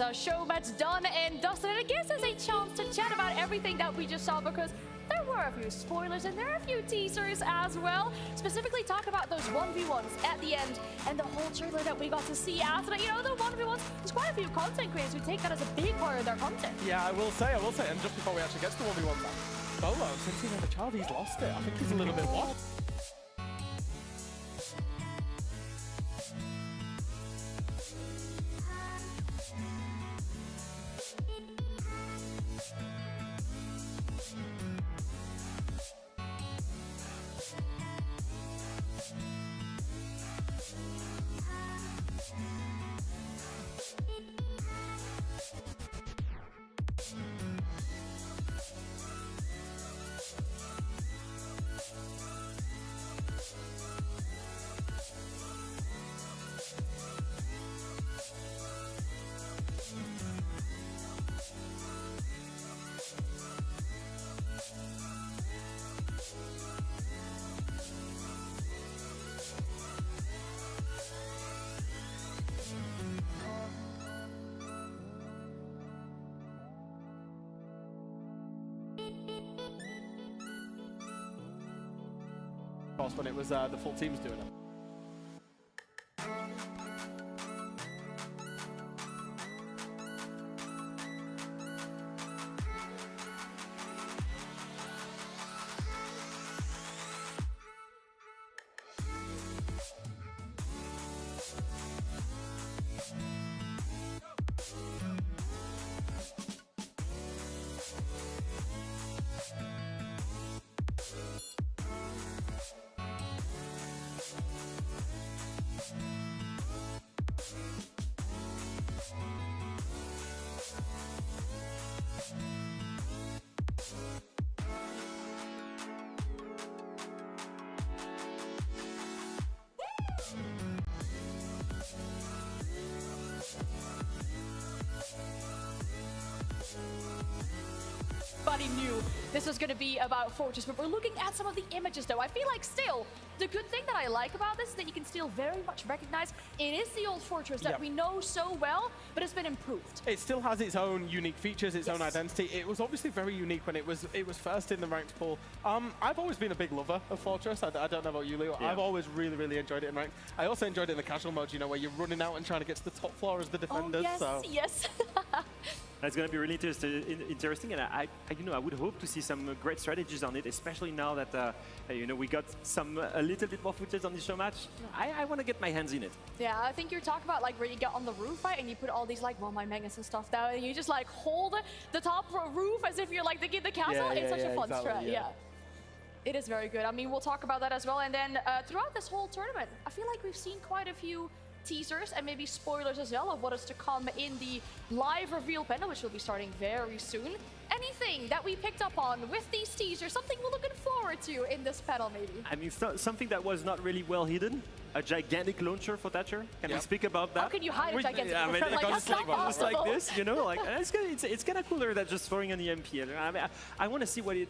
Showmatch done and dusted, and it gives us a chance to chat about everything that we just saw, because there were a few spoilers and there are a few teasers as well. Specifically talk about those 1v1s at the end and the whole trailer that we got to see after that. You know, the 1v1s, there's quite a few content creators who take that as a big part of their content. Yeah, I will say, and just before we actually get to the 1v1 back, Bolo, since he's had a child, he's lost it. I think he's a little bit lost. Of course, when it was the full teams doing it. Everybody knew this was going to be about Fortress, but we're looking at some of the images though. I feel like still, the good thing that I like about this is that you can still very much recognize it is the old Fortress that we know so well, but it's been improved. It still has its own unique features, its own identity. It was obviously very unique when it was first in the ranked pool. I've always been a big lover of Fortress. I don't know about you, Leo. Yeah. I've always really enjoyed it in ranked. I also enjoyed it in the casual mode, you know, where you're running out and trying to get to the top floor as the defenders. Oh, yes, yes. It's going to be really interesting, and I would hope to see some great strategies on it, especially now that we got a little bit more footage on this show match. I want to get my hands in it. Yeah, I think you're talking about like where you get on the roof, right, and you put all these like my magnets and stuff down, and you just like hold the top roof as if you're like the castle. It's such a fun strat. Yeah. It is very good. I mean, we'll talk about that as well. And then throughout this whole tournament, I feel like we've seen quite a few teasers and maybe spoilers as well of what is to come in the live reveal panel, which will be starting very soon. Anything that we picked up on with these teasers, something we're looking forward to in this panel maybe? I mean, something that was not really well hidden. A gigantic launcher for Thatcher. Can we speak about that? How can you hide a gigantic launcher? Like, just like this, you know, like it's kind of cooler than just throwing an EMP. I mean, I want to see what it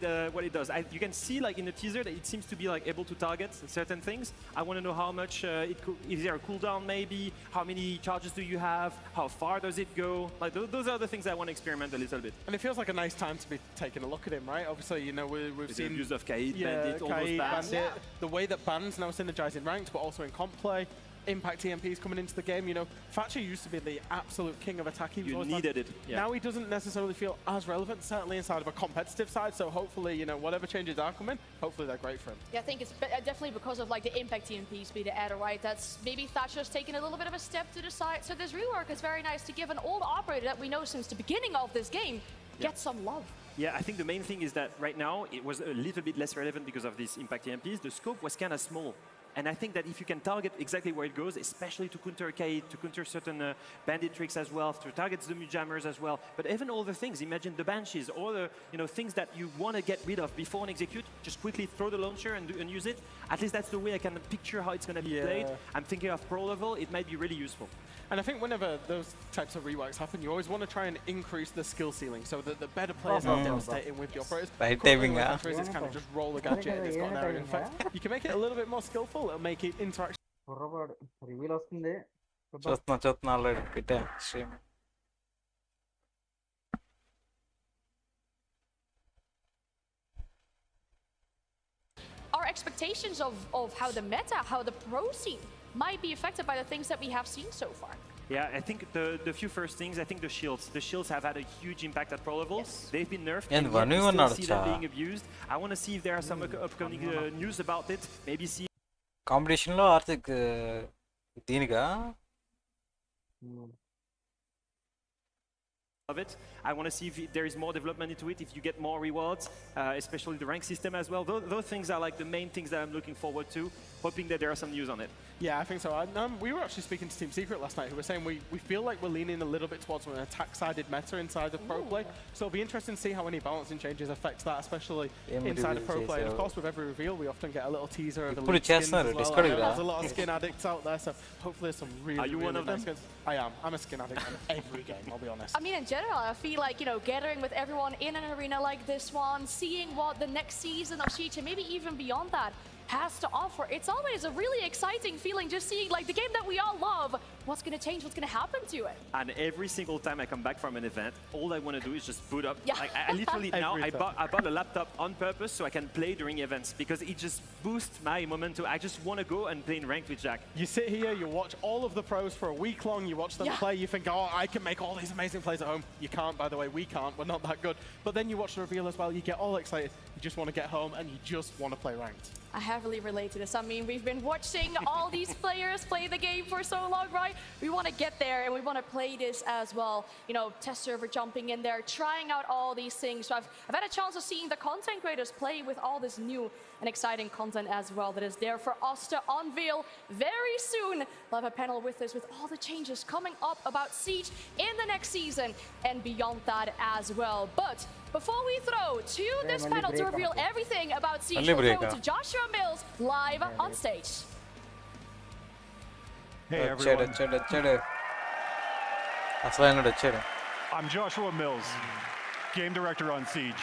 does. You can see like in the teaser that it seems to be like able to target certain things. I want to know how much is there a cooldown maybe? How many charges do you have? How far does it go? Like those are the things I want to experiment a little bit. And it feels like a nice time to be taking a look at him, right? Obviously, you know, we've seen the use of Kaid, Bandit, all those bans. The way that bans now synergize in ranked, but also in comp play. Impact EMPs coming into the game, you know, Thatcher used to be the absolute king of attack. You needed it. Yeah. Now he doesn't necessarily feel as relevant, certainly inside of a competitive side, so hopefully, you know, whatever changes are coming, hopefully they're great for him. Yeah, I think it's definitely because of like the Impact EMPs being the adder, right? That's maybe Thatcher's taking a little bit of a step to the side. So this rework is very nice to give an old operator that we know since the beginning of this game get some love. Yeah, I think the main thing is that right now it was a little bit less relevant because of these Impact EMPs. The scope was kind of small. And I think that if you can target exactly where it goes, especially to counter Kaid, to counter certain bandit tricks as well, to target the jammers as well, but even all the things, imagine the banshees, or the things that you want to get rid of before an execute, just quickly throw the launcher and use it. At least that's the way I can picture how it's going to be played. I'm thinking of pro level, it might be really useful. And I think whenever those types of reworks happen, you always want to try and increase the skill ceiling so that the better players are devastating with the operators. Right, timing, it's kind of just roll a gadget and it's got an area. In fact, you can make it a little bit more skillful, it'll make it interaction. చూస్తున్నా already పెట్టా stream expectations of how the meta, how the pro scene might be affected by the things that we have seen so far. Yeah, I think the few first things, I think the shields have had a huge impact at pro level. Yes. They've been nerfed, And and yet we one still see them being abused. I want to see if there are some upcoming news about it. Maybe see competition లో ఆర్థిక్ దీనిగా of it. I want to see if there is more development into it, if you get more rewards, especially the rank system as well. Those things are like the main things that I'm looking forward to, hoping that there are some news on it. Yeah, I think so. We were actually speaking to Team Secret last night, who were saying we feel like we're leaning a little bit towards an attack-sided meta inside of pro play. So it'll be interesting to see how any balancing changes affects that, especially inside of pro play. And of course, with every reveal, we often get a little teaser of the ఇప్పుడు leaked skins as చేస్తున్నారు well. Discord గా. There's a lot of skin addicts out there, so hopefully there's some really, Are you really one of nice them? skins. I am. I'm a skin addict on every game, I'll be honest. I mean, in general, I feel like, you know, gathering with everyone in an arena like this one, seeing what the next season of Siege, and maybe even beyond that, has to offer. It's always a really exciting feeling just seeing like the game that we all love. What's going to change? What's going to happen to it? And every single time I come back from an event, all I want to do is just boot up. Yeah. Like, I literally now Every I bought a laptop on purpose so I can play during events because it just boosts my momentum. I just want to go and play in ranked with Jack. You sit here, you watch all of the pros for a week long, you watch them Yeah. play, you think, oh, I can make all these amazing plays at home. You can't, by the way, we can't, we're not that good. But then you watch the reveal as well, you get all excited, you just want to get home and you just want to play ranked. I heavily relate to this. I mean, we've been watching all these players play the game for so long, right? We want to get there and we want to play this as well. You know, test server jumping in there, trying out all these things. So I've had a chance of seeing the content creators play with all this new and exciting content as well that is there for us to unveil very soon. We'll have a panel with us with all the changes coming up about Siege in the next season and beyond that as well. But before we throw to this panel to reveal everything about Siege, we'll throw to Joshua Mills live on stage. Hey వచ్చాడు everyone, వచ్చాడు అసలు వచ్చాడు I'm Joshua Mills, Game Director on Siege.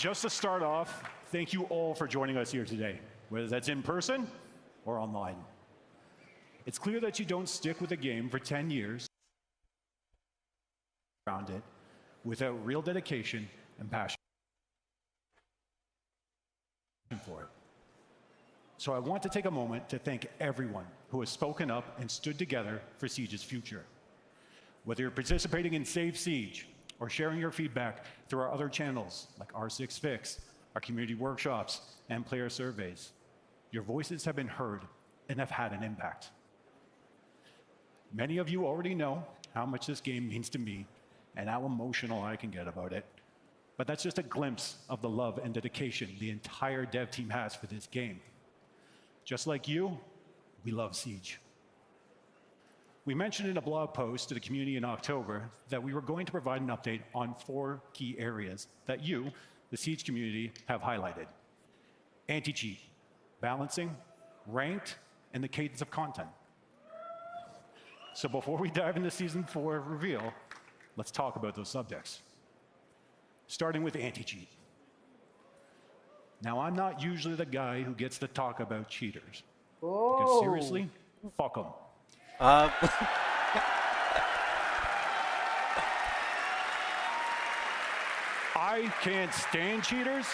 Just to start off, thank you all for joining us here today, whether that's in person or online. It's clear that you don't stick with a game for 10 years around it without real dedication and passion for it. So I want to take a moment to thank everyone who has spoken up and stood together for Siege's future. Whether you're participating in Save Siege or sharing your feedback through our other channels like R6 Fix, our community workshops, and player surveys, your voices have been heard and have had an impact. Many of you already know how much this game means to me and how emotional I can get about it. But that's just a glimpse of the love and dedication the entire dev team has for this game. Just like you, we love Siege. We mentioned in a blog post to the community in October that we were going to provide an update on 4 key areas that you, the Siege community, have highlighted. Anti-cheat, balancing, ranked, and the cadence of content. So before we dive into Season 4 reveal, let's talk about those subjects. Starting with anti-cheat. Now, I'm not usually the guy who gets to talk about cheaters. Because seriously, fuck them. I can't stand cheaters,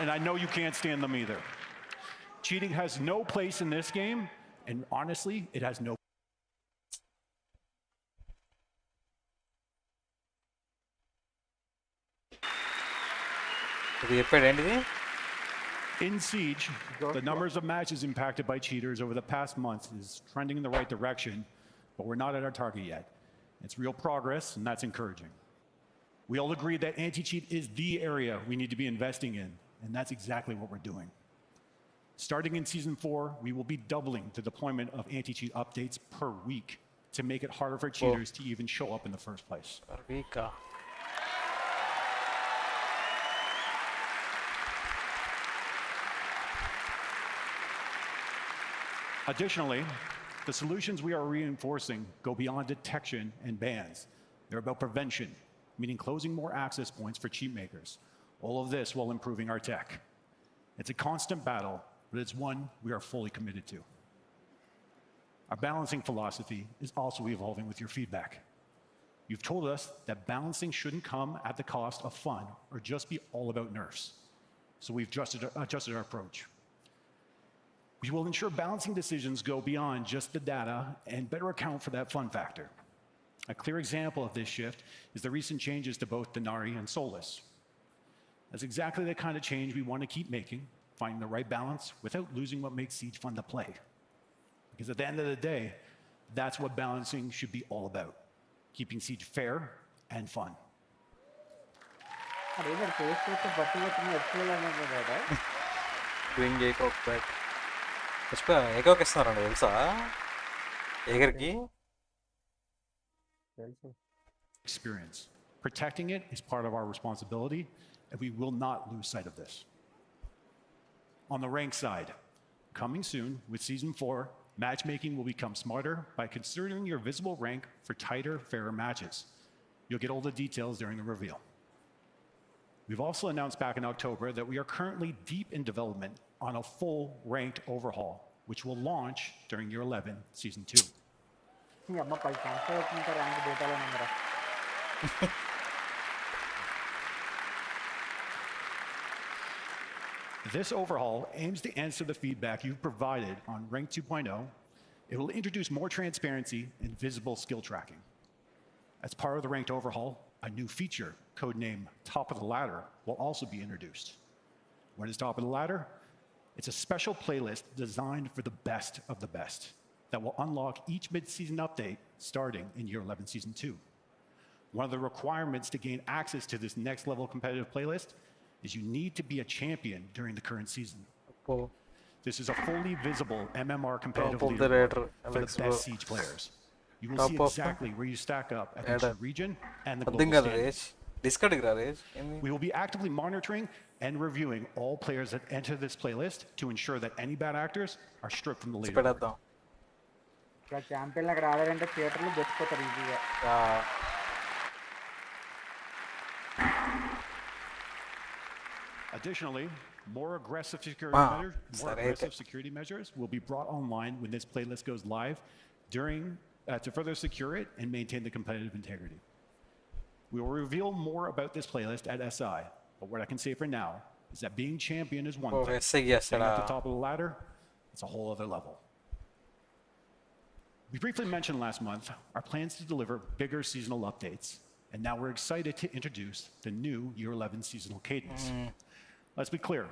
and I know you can't stand them either. Cheating has no place in this game, and honestly, it has no. ఇది చెప్పాడు ఏంటిది In Siege, the numbers of matches impacted by cheaters over the past month is trending in the right direction, but we're not at our target yet. It's real progress, and that's encouraging. We all agree that anti-cheat is the area we need to be investing in, and that's exactly what we're doing. Starting in Season 4, we will be doubling the deployment of anti-cheat updates per week to make it harder for cheaters to even show up in the first place. వీకా Additionally, the solutions we are reinforcing go beyond detection and bans. They're about prevention, meaning closing more access points for cheat makers. All of this while improving our tech. It's a constant battle, but it's one we are fully committed to. Our balancing philosophy is also evolving with your feedback. You've told us that balancing shouldn't come at the cost of fun or just be all about nerfs. So we've adjusted our approach. We will ensure balancing decisions go beyond just the data and better account for that fun factor. A clear example of this shift is the recent changes to both Denari and Solus. That's exactly the kind of change we want to keep making, finding the right balance without losing what makes Siege fun to play. Because at the end of the day, that's what balancing should be all about. Keeping Siege fair and fun. Bring Jacob back. Jacob ఇస్తున్నారండి తెలుసా ఎగరికి Experience. Protecting it is part of our responsibility, and we will not lose sight of this. On the rank side, coming soon with Season 4, matchmaking will become smarter by considering your visible rank for tighter, fairer matches. You'll get all the details during the reveal. We've also announced back in October that we are currently deep in development on a full ranked overhaul, which will launch during Year 11, Season 2. This overhaul aims to answer the feedback you've provided on Rank 2.0. It will introduce more transparency and visible skill tracking. As part of the ranked overhaul, a new feature, codenamed Top of the Ladder, will also be introduced. What is Top of the Ladder? It's a special playlist designed for the best of the best that will unlock each mid-season update starting in Year 11, Season 2. One of the requirements to gain access to this next-level competitive playlist is you need to be a champion during the current season. This is a fully visible MMR competitive leaderboard for the best Siege players. You will see exactly where you stack up at each region and the global standings. We will be actively monitoring and reviewing all players that enter this playlist to ensure that any bad actors are stripped from the leaderboard. Additionally, more aggressive security measures will be brought online when this playlist goes live to further secure it and maintain the competitive integrity. We will reveal more about this playlist at SI, but what I can say for now is that being champion is one thing. Staying at the top of the ladder, it's a whole other level. We briefly mentioned last month our plans to deliver bigger seasonal updates, and now we're excited to introduce the new Year 11 seasonal cadence. Let's be clear,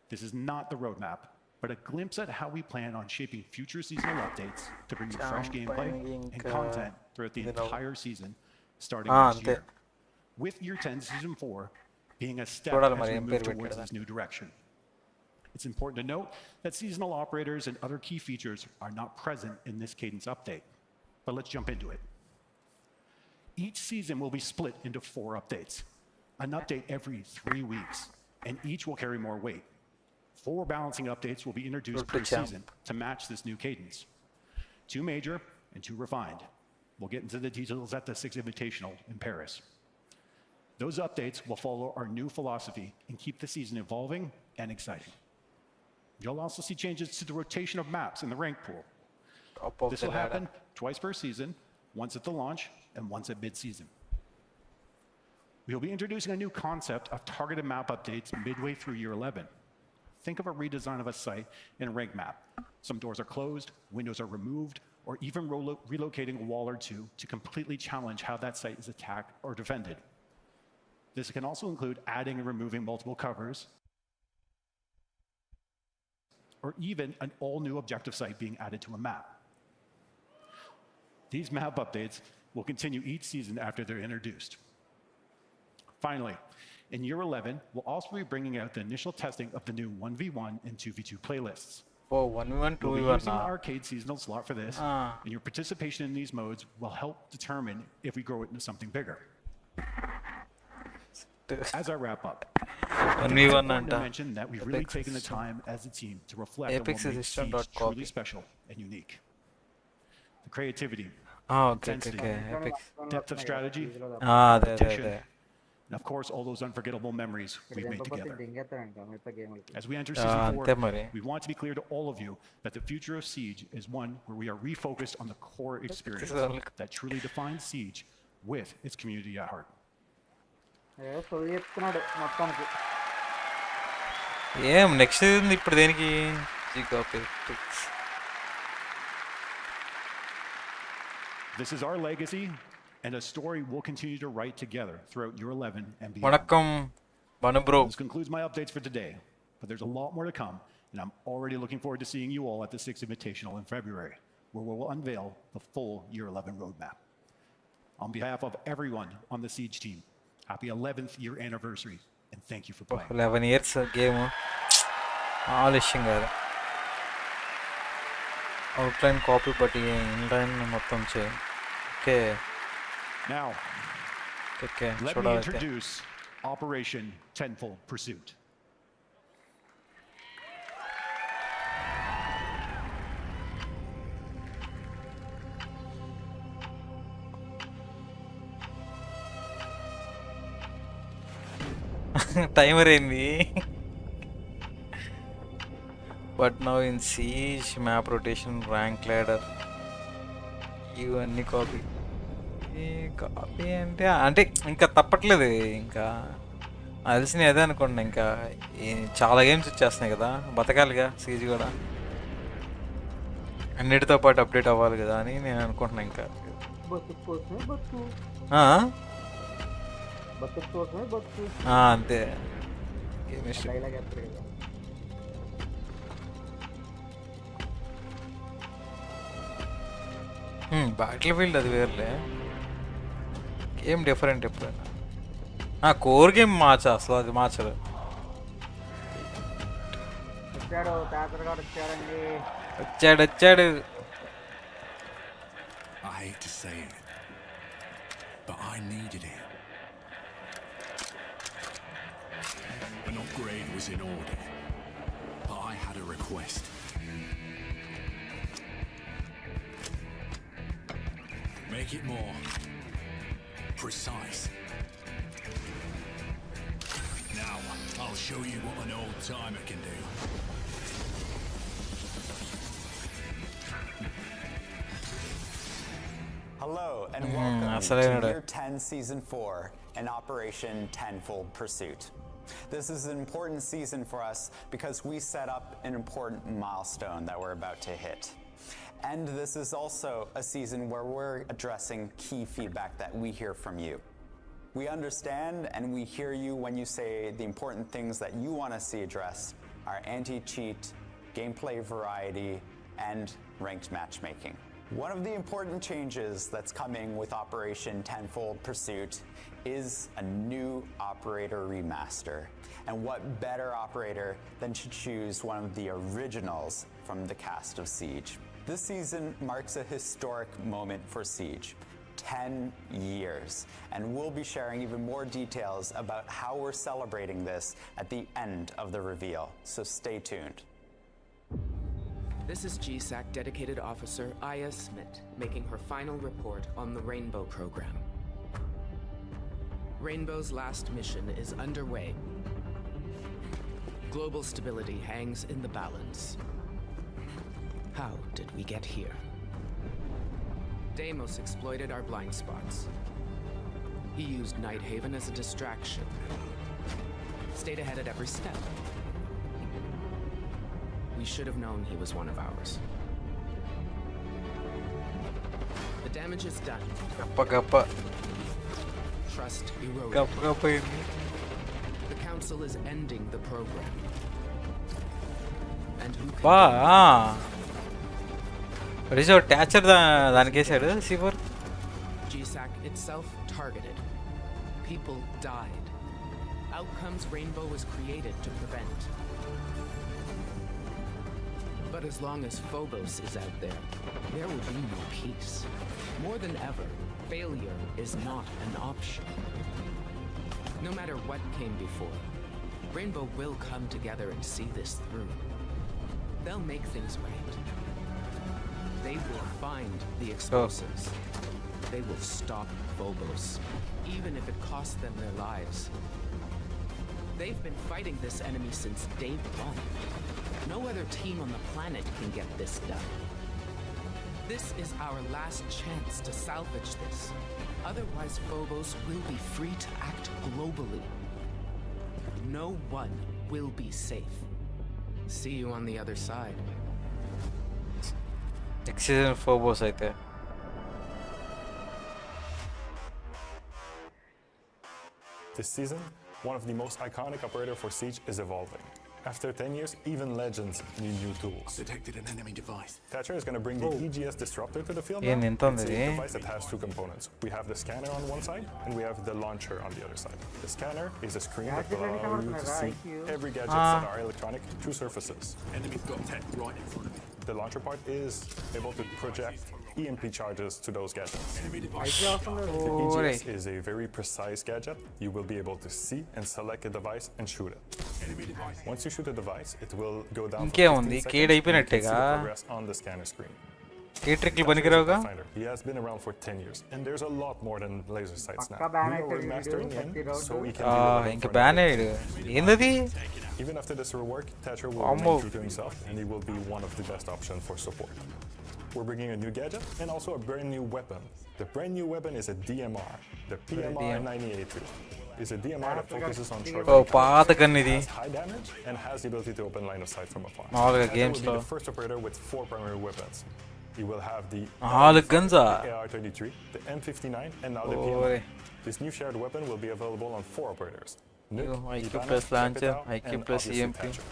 this is not the roadmap, but a glimpse at how we plan on shaping future seasonal updates to bring you fresh gameplay and content throughout the entire season starting next year. With Year 10 Season 4 being a step as we move towards this new direction. It's important to note that seasonal operators and other key features are not present in this cadence update, but let's jump into it. Each season will be split into 4 updates, an update every 3 weeks, and each will carry more weight. 4 balancing updates will be introduced per season to match this new cadence. 2 major and 2 refined. We'll get into the details at the 6th Invitational in Paris. Those updates will follow our new philosophy and keep the season evolving and exciting. You'll also see changes to the rotation of maps in the rank pool. This will happen twice per season, once at the launch and once at mid-season. We'll be introducing a new concept of targeted map updates midway through Year 11. Think of a redesign of a site in a rank map. Some doors are closed, windows are removed, or even relocating a wall or 2 to completely challenge how that site is attacked or defended. This can also include adding and removing multiple covers, or even an all-new objective site being added to a map. These map updates will continue each season after they're introduced. Finally, in Year 11, we'll also be bringing out the initial testing of the new 1v1 and 2v2 playlists. 1v1, 2v1. We'll be using the arcade seasonal slot for this, and your participation in these modes will help determine if we grow it into something bigger. As I wrap up, I want to mention that we've really taken the time as a team to reflect on what makes Siege truly special and unique. The creativity, intensity, depth of strategy, competition, and of course all those unforgettable memories we've made together. As we enter Season 4, we want to be clear to all of you that the future of Siege is one where we are refocused on the core experience that truly defines Siege with its community at heart. ఏం next ఇప్పుడు దేనికి copy. This is our legacy and a story we'll continue to write together throughout year 11 and beyond. வணக்கம் Banu bro. This concludes my updates for today, but there's a lot more to come, and I'm already looking forward to seeing you all at the 6th Invitational in February, where we will unveil the full year 11 roadmap. On behalf of everyone on the Siege team, happy 11th year anniversary, and thank you for playing. 11 years game. All ఇష్యం కాదు. Outline copy బట్టి inline మొత్తం చేయి. Okay. Now, okay. let me introduce Operation Tenfold Pursuit. Timer ఏంది? But now in Siege map rotation rank ladder ఇవన్నీ copy అంటే అంటే ఇంకా తప్పట్లేదు. ఇంకా తెలిసిన అదే అనుకోండి. ఇంకా చాలా గేమ్స్ వచ్చేస్తున్నాయి కదా, బతకాలిగా సీజ్ కూడా అన్నిటితో పాటు అప్డేట్ అవ్వాలి కదా అని నేను అనుకుంటున్నాను. ఇంకా అంతే. బ్యాటిల్ ఫీల్డ్ అది వేర్లే, గేమ్ డిఫరెంట్ ఎప్పుడైనా. కోర్ గేమ్ మార్చా, అసలు అది మార్చరు. వచ్చాడు. I hate to say it, but I needed it. An upgrade was in order, but I had a request. Make it more precise. Now, I'll show you what an old-timer can do. Hello and welcome to Year 10 Season 4 and Operation Tenfold Pursuit. This is an important season for us because we set up an important milestone that we're about to hit. And this is also a season where we're addressing key feedback that we hear from you. We understand and we hear you when you say the important things that you want to see addressed are anti-cheat, gameplay variety, and ranked matchmaking. One of the important changes that's coming with Operation Tenfold Pursuit is a new operator remaster. And what better operator than to choose one of the originals from the cast of Siege. This season marks a historic moment for Siege. 10 years. And we'll be sharing even more details about how we're celebrating this at the end of the reveal. So stay tuned. This is GSAC Dedicated Officer Aya Smith making her final report on the Rainbow program. Rainbow's last mission is underway. Global stability hangs in the balance. How did we get here? Deimos exploited our blind spots. He used Nighthaven as a distraction. Stayed ahead at every step. We should have known he was one of ours. The damage is done. Gappa. Trust eroded. Gappa. The Council is ending the program. And who can what is your attachment దానికేసాడు సీవర్? GSAC itself targeted. People died. Outcomes Rainbow was created to prevent. But as long as Phobos is out there, there will be no peace. More than ever, failure is not an option. No matter what came before, Rainbow will come together and see this through. They'll make things right. They will find the explosives. They will stop Phobos, even if it costs them their lives. They've been fighting this enemy since day one. No other team on the planet can get this done. This is our last chance to salvage this. Otherwise, Phobos will be free to act globally. No one will be safe. See you on the other side. Next season Phobos అయితే This season, one of the most iconic operator for Siege is evolving. After 10 years, even legends need new tools. Detected an enemy device. Thatcher is going to bring the EGS disruptor to the field Yeah, now. Nintendo, It's a eh? device that has two components. We have the scanner on one side, and we have the launcher on the other side. The scanner is a screen that will allow you to see every gadget that are electronic through surfaces. Enemy's got tech right in front of me. The launcher part is able to project EMP charges to those gadgets. Enemy device. The EGS is a very precise gadget. You will be able to see and select a device and shoot it. Enemy device. Once you shoot a device, it will go down for ఇంకేముంది 15 కేడ్ seconds. You can see the అయిపోయినట్టేగా progress on the scanner screen. ఏ ట్రిక్లు పనికిరావుగా Finder. He has been around for 10 years, and there's a lot more than laser sights now. We are remastering him, so he can be relevant ఇంక for ban another అయ్యాడు ఏందది Even after this rework, Thatcher will Ammo. remain true to himself, and he will be one of the best options for support. We're bringing a new gadget and also a brand new weapon. The brand new weapon is a DMR. The PMR 98A2 is a DMR that focuses on short oh range, పాత gun ఇది has high damage, and has the ability to open line of sight from afar. మామూలుగా Thatcher games will be లో the first operator with 4 primary weapons. He will have the 4 గన్సా AR-33, the M59, and now the ఓరే PMR. This new shared weapon will be available on 4 operators. Yo, IQ Ivana, plus launcher, Capitao, IQ and plus obviously EMP. Thatcher.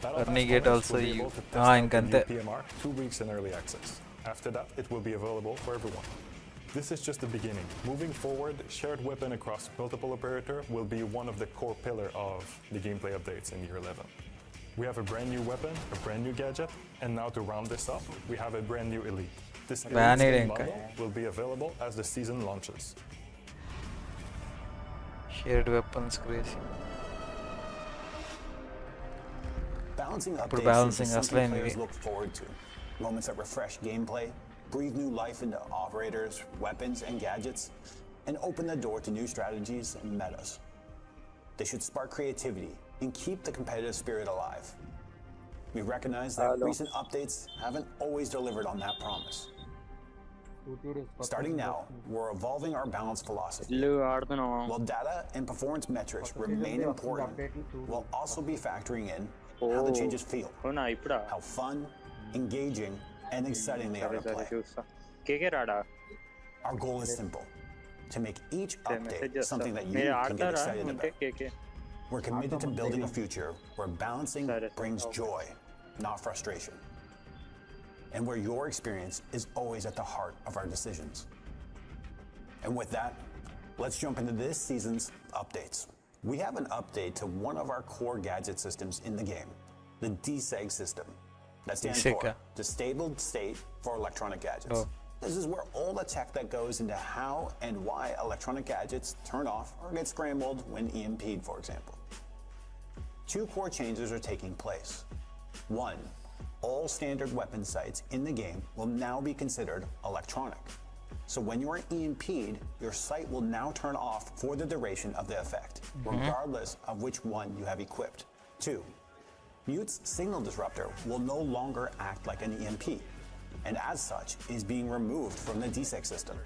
Battle Pass Renegade owners also will be you. able to test out the ఇంకంతే new PMR 2 weeks in early access. After that, it will be available for everyone. This is just the beginning. Moving forward, shared weapon across multiple operator will be one of the core pillar of the gameplay updates in year 11. We have a brand new weapon, a brand new gadget, and now to round this up, we have a brand new elite. This elite Banner skin ఇంకా. bundle will be available as the season launches. Shared weapons crazy Balancing ఇప్పుడు updates balancing is something అసలైనది. players look forward to. Moments that refresh gameplay, breathe new life into operators, weapons, and gadgets, and open the door to new strategies and metas. They should spark creativity and keep the competitive spirit alive. We recognize that recent updates haven't always delivered on that promise. Starting now, we're evolving our balance philosophy. While data and performance metrics remain important, we'll also be factoring in how the changes feel, how fun, engaging, and exciting they are to play. Our goal is simple: to make each update something that you can get excited about. We're committed to building a future where balancing brings joy, not frustration, and where your experience is always at the heart of our decisions. And with that, let's jump into this season's updates. We have an update to one of our core gadget systems in the game, the DSEG system. That stands DSEG. for Disabled State for Electronic Gadgets. Oh. This is where all the tech that goes into how and why electronic gadgets turn off or get scrambled when EMP'd, for example. 2 core changes are taking place. 1, all standard weapon sights in the game will now be considered electronic. So when you are EMP'd, your sight will now turn off for the duration of the effect, regardless of which one you have equipped. 2, Mute's signal disruptor will no longer act like an EMP, and as such is being removed from the DSEG system.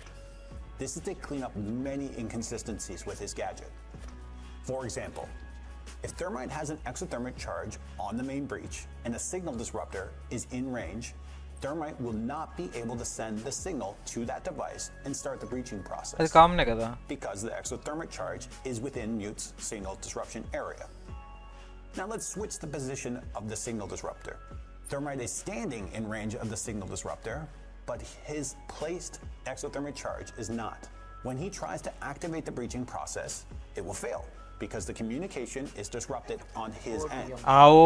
This is to clean up many inconsistencies with his gadget. For example, if Thermite has an exothermic charge on the main breach and the signal disruptor is in range, Thermite will not be able to send the signal to that device and start the breaching అది process కామనే కదా because the exothermic charge is within Mute's signal disruption area. Now let's switch the position of the signal disruptor. Thermite is standing in range of the signal disruptor, but his placed exothermic charge is not. When he tries to activate the breaching process, it will fail because the communication is disrupted on his end. Ao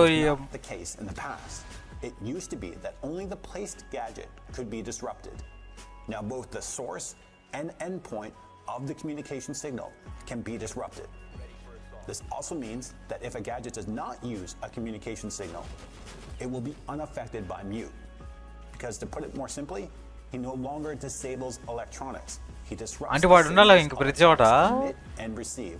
This is not the case in the past. It used to be that only the placed gadget could be disrupted. Now both the source and endpoint of the communication signal can be disrupted. This also means that if a gadget does not use a communication signal, it will be unaffected by Mute. Because to put it more simply, he no longer disables electronics. He disrupts అంటే the వాడు ఉండాలి signals ఇంక ప్రతి చోట electronics emit and receive.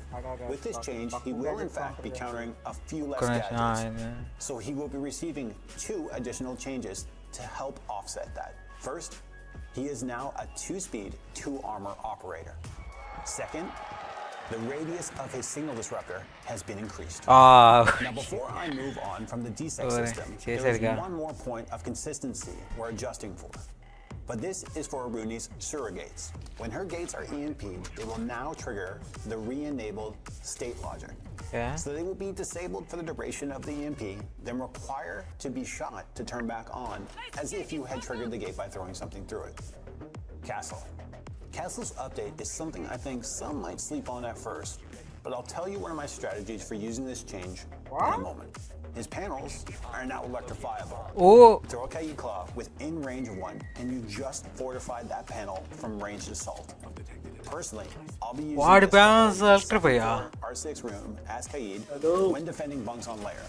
With this change, he will in fact be countering a few less gadgets. So he will be receiving 2 additional changes to help offset that. First, he is now a 2-speed, 2-armor operator. Second, The radius of his signal disruptor has been increased. Ah. Now, before I move on from the DSEC system, there is one more point of consistency we're adjusting for. But this is for Aruni's surrogates. When her gates are EMP'd, they will now trigger the re-enabled state logic. Yeah. So they will be disabled for the duration of the EMP, then require to be shot to turn back on, as if you had triggered the gate by throwing something through it. Castle. Castle's update is something I think some might sleep on at first, but I'll tell you one of my strategies for using this change in a moment. His panels are now electrifiable. Oh. Throw a Kaid Claw within range of one, and you just fortified that panel from ranged assault. Personally, I'll be using this R6 room as Kaid when defending bunks on layer.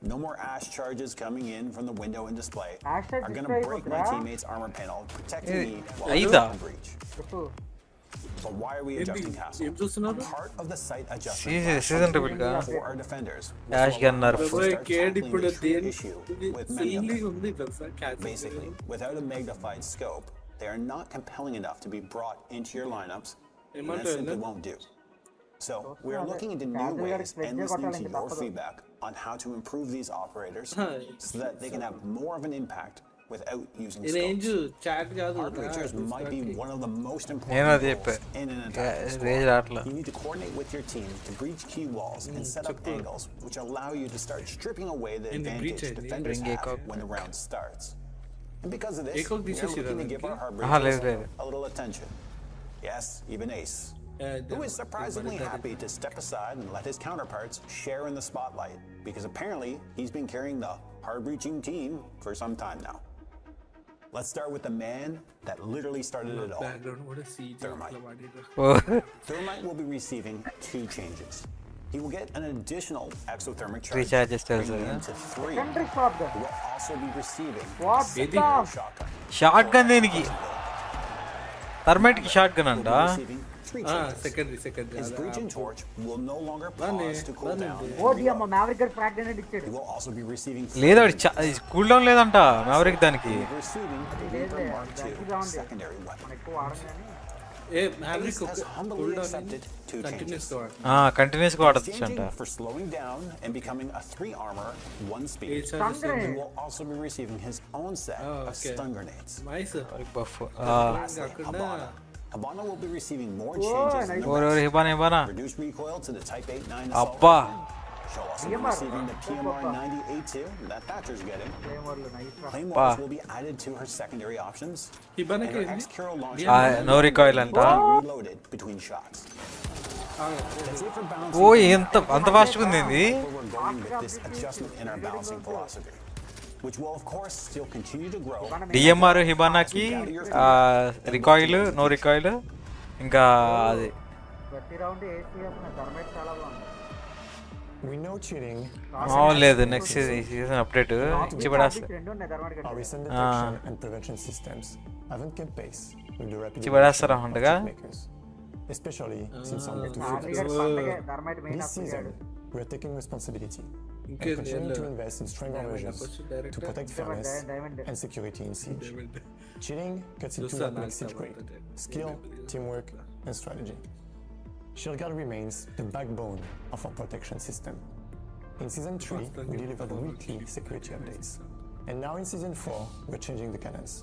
No more ash charges coming in from the window and display are going to break my teammate's armor panel, protecting me while I'm breach. But why are we adjusting Castle? Part of the site adjustment for our defenders. Basically, without a magnified scope, they are not compelling enough to be brought into your lineups, and that simply won't do. So we are looking into new ways and listening to your feedback on how to improve these operators so that they can have more of an impact without using scopes. Hard breachers might be one of the most important roles in an attack squad. You need to coordinate with your team to breach key walls and set up angles which allow you to start stripping away the advantage defenders have when the round starts. And because of this, we are looking to give our hard breachers a little attention. Yes, even Ace, who is surprisingly happy to step aside and let his counterparts share in the spotlight, because apparently he's been carrying the hard-breaching team for some time now. Let's start with the man that literally started it all, Thermite. Thermite will be receiving 2 changes. He will get an additional exothermic charge, bringing him to 3. He will also be receiving a secondary shotgun. Thermite ki shotgun anta. Secondary. His breaching torch will no longer pause to cool down. He will also be receiving cooldown ledanta Maverick daniki. Receiving a Reaper Mark II secondary weapon. Ace has humbly accepted 2 changes. Continuous Changing for slowing down and becoming a 3 armor, 1 speed. He will also be receiving his own set of stun grenades. Lastly, Habana will be receiving more changes in the rest. Reduced recoil to the Type 8-9 assault rifle. She'll also be receiving the PMR-90A2 that Thatcher's getting. Claymores will be added to her secondary options. And her X-Curo launcher no recoil anta. will be reloaded between shots. That's it for balancing. anta fast gundi Where we're going with this adjustment in our balancing philosophy, which will of course still continue to grow. DMR Hibana ki recoil no recoil inka adi we know cheating లేదు next season update ఇచ్చి పడేస్తా our recent detection and prevention systems haven't kept pace with the rapid ఇచ్చి పడేస్తారా ఉండగా especially since I'm to this season we are taking responsibility and continuing to invest in stronger measures to protect fairness and security in Siege. Cheating cuts into what makes Siege great: skill, teamwork, and strategy. Shieldguard remains the backbone of our protection system. In Season 3, we delivered weekly security updates. And now in Season 4, we're changing the cadence.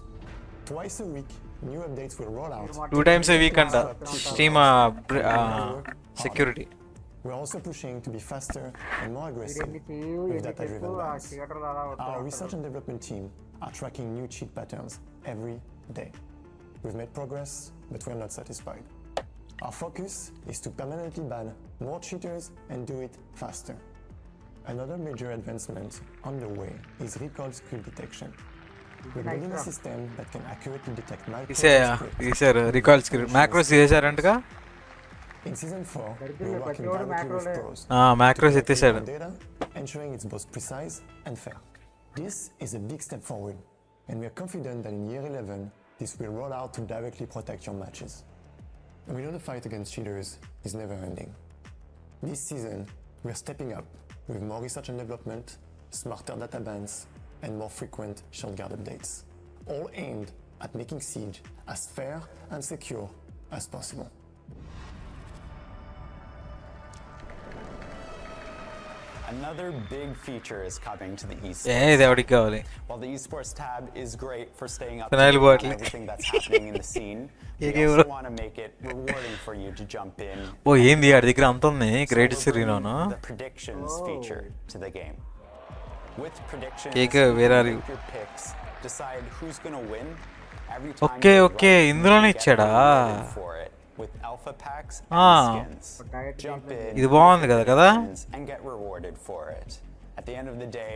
Twice a week, new updates will roll out. 2 times a week anta Steam security. We're also pushing to be faster and more aggressive with data-driven bans. Our research and development team are tracking new cheat patterns every day. We've made progress, but we're not satisfied. Our focus is to permanently ban more cheaters and do it faster. Another major advancement underway is recoil skill detection. We're building a system that can accurately detect recoil skill macros చేశారంటగా. In Season 4, we're working directly with pros. Macros ఎత్తేసాడు. Data, ensuring it's both precise and fair. This is a big step forward, and we are confident that in Year 11, this will roll out to directly protect your matches. We know the fight against cheaters is never ending. This season, we're stepping up with more research and development, smarter data bans, and more frequent Shieldguard updates, all aimed at making Siege as fair and secure as possible. Another big feature is coming to the esports. ఇది ఎవరికి కావాలి? While the esports tab is great for staying up to Final date on bottle. everything that's happening in the scene, we Okay, also bro. want to make it rewarding for you to jump in. ఓ ఏంది ఆడి దగ్గర అంత ఉంది So great we're సిరీలోను. bringing the predictions feature to the game. With predictions, Cake, you where can are you? make your picks, decide who's going to win every time Okay, you okay, run, ఇందులోనే you get ఇచ్చాడా? rewarded for it with alpha packs and Ah. skins. Jump in, ఇది బాగుంది కదా కదా? and get rewarded for it. At the end of the day,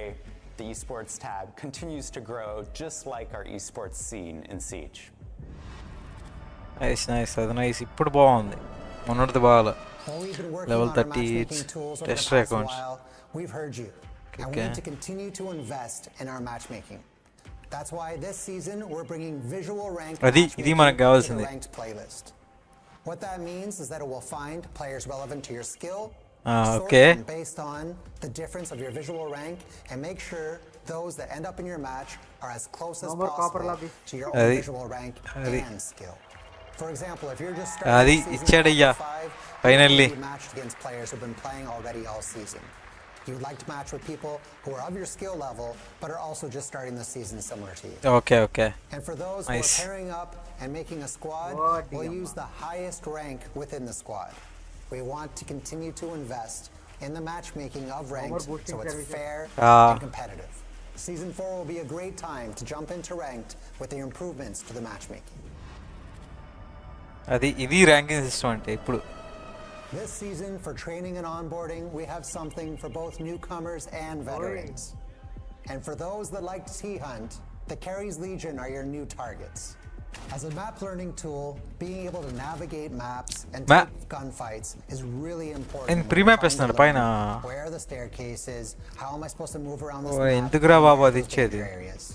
the esports tab continues to grow just like our esports scene in Siege. Nice అది nice ఇప్పుడు బాగుంది మొన్నటిది బాగాల While we've been working level on our 30 matchmaking tools over the tester past accounts. while, we've heard you. And we Okay. need to continue to invest in our matchmaking. That's why this season we're bringing visual ranked ఇది matchmaking మనకు to the కావాల్సింది. ranked playlist. What that means is that it will find players relevant to your skill, sort okay. them based on the difference of your visual rank, and make sure those that end up in your match are as close as possible to your own visual rank and skill. For example, if you're just starting the season ఇచ్చాడయ్యా at 5, finally you matched against players who've been playing already all season. You'd like to match with people who are of your skill level, but are also just starting the season similar to you. Okay And for those who are pairing up and making a squad, we'll use the highest rank within the squad. We want to continue to invest in the matchmaking of ranked so it's fair and competitive. Season 4 will be a great time to jump into ranked with the improvements to the matchmaking. ఇది ranking system అంటే ఇప్పుడు This season, for training and onboarding, we have something for both newcomers and veterans. And for those that like T-Hunt, the Carries Legion are your new targets. As a map learning tool, being able to navigate maps and take gunfights is really important. And when pre-map you're trying to పైన learn where are the staircases, how am I supposed to move around this map, ఎందుకురా బాబు and అది those ఇచ్చేది danger areas.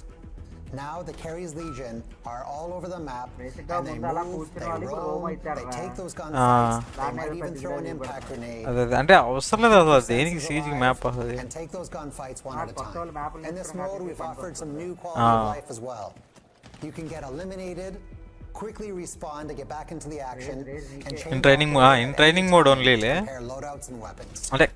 Now the Carries Legion are all over the map, and they move, they roam, they take those gunfights, they might even throw an impact grenade. అదే అంటే అవసరం లేదు అసలు దేనికి CG map అసలు And take those gunfights one at a time. In this mode, we've offered some new quality of life as well. You can get eliminated, quickly respawn to get back into the action, and change in training mode only le compare loadouts and weapons. అంటే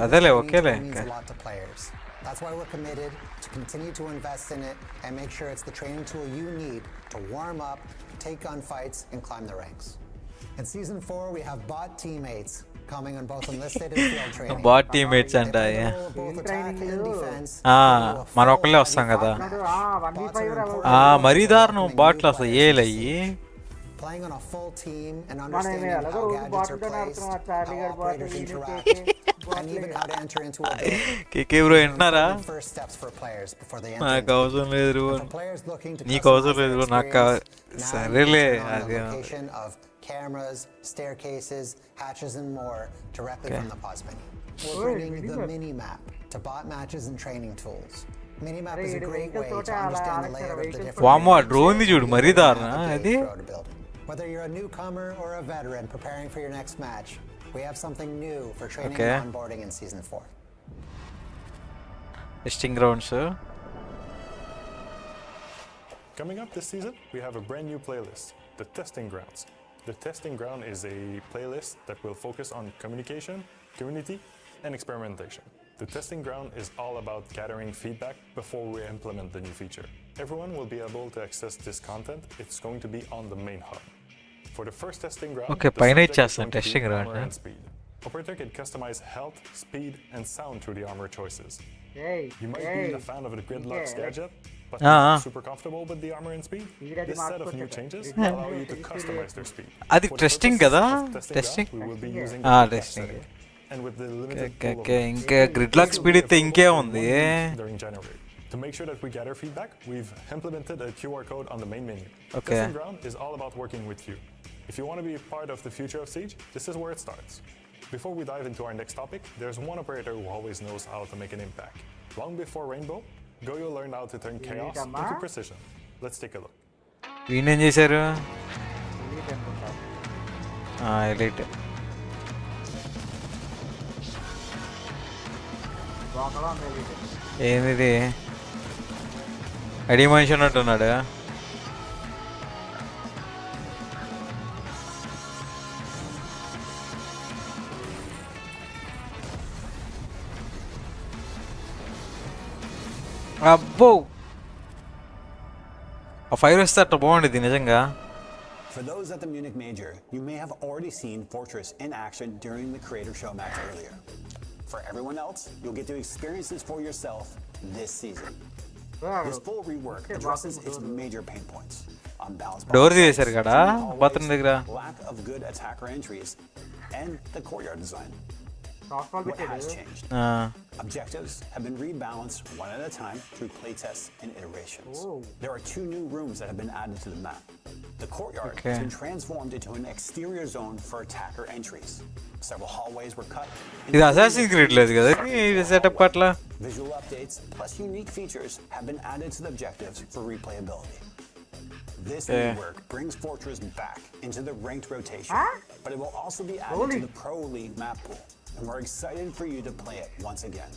అదేలే ఓకేలే Means a lot to players. That's why we're committed to continue to invest in it and make sure it's the training tool you need to warm up, take gunfights, and climb the ranks. In Season 4, we have bot teammates coming on both enlisted and field training. Bot teammates అంట మనం ఒక్కళ్ళే వస్తాం కదా మరీ దారుణం బాట్లు అసలు ఏలయ్యి Playing on a full team and understanding how gadgets are placed, how operators interact, and even how to enter into a build. KK bro వింటున్నారా First steps for players before they enter. నాకు అవసరం లేదు For players looking to నీకు అవసరం customize లేదు their నాకు experience, now సరేలే you can turn on అది a location of cameras, staircases, hatches, and more directly from the pause menu. We're bringing the mini map to bot matches and training tools. Minimap is a great way to understand the layout of the different వామ్మో ఆ drone చూడు మరీ దారుణ అది Whether you're a newcomer or a veteran preparing for your next match, we have something new for training and onboarding in Season 4. Testing grounds. Coming up this season, we have a brand new playlist, the Testing Grounds. The Testing Ground is a playlist that will focus on communication, community, and experimentation. The Testing Ground is all about gathering feedback before we implement the new feature. Everyone will be able to access this content. It's going to be on the main hub. For the first testing ground, okay, the subject is going to testing be ground armor and speed. Operator can customize health, speed, and sound through the armor choices. You might be a fan of the Gridlock's gadget, but not super comfortable with the armor and speed. This set of new changes will allow you to customize their speed. Adi testing kada? Testing? We will be using testing. And with the limited okay, inke Gridlock speed itte inke undi during January. To make sure that we gather feedback, we've implemented a QR code on the main menu. Okay. Testing Ground is all about working with you. If you want to be a part of the future of Siege, this is where it starts. Before we dive into our next topic, there's one operator who always knows how to make an impact. Long before Rainbow, Goyo learned how to turn chaos into precision. Let's take a look. వీణ్ ఏం చేశారు elite ఏంది అడి మనిషి ఉన్నట్టున్నాడు అబ్బో ఆ fire వస్తే అట్లా బాగుండేది నిజంగా. For those at the Munich Major, you may have already seen Fortress in action during the Creator Show match earlier. For everyone else, you'll get to experience this for yourself this season. This full rework addresses its major pain points. Unbalanced door తీసేశారు కదా bathroom దగ్గర. lack of good attacker entries, and the courtyard design. What has changed? Objectives have been rebalanced one at a time through playtests and iterations. There are 2 new rooms that have been added to the map. The courtyard has been transformed into an exterior zone for attacker entries. Several hallways were cut. ఇది assassin creed లేదు కదా ఈ setup అట్లా. Visual updates plus unique features have been added to the objectives for replayability. This rework brings Fortress back into the ranked rotation, but it will also be added to the Pro League map pool. And we're excited for you to play it once again.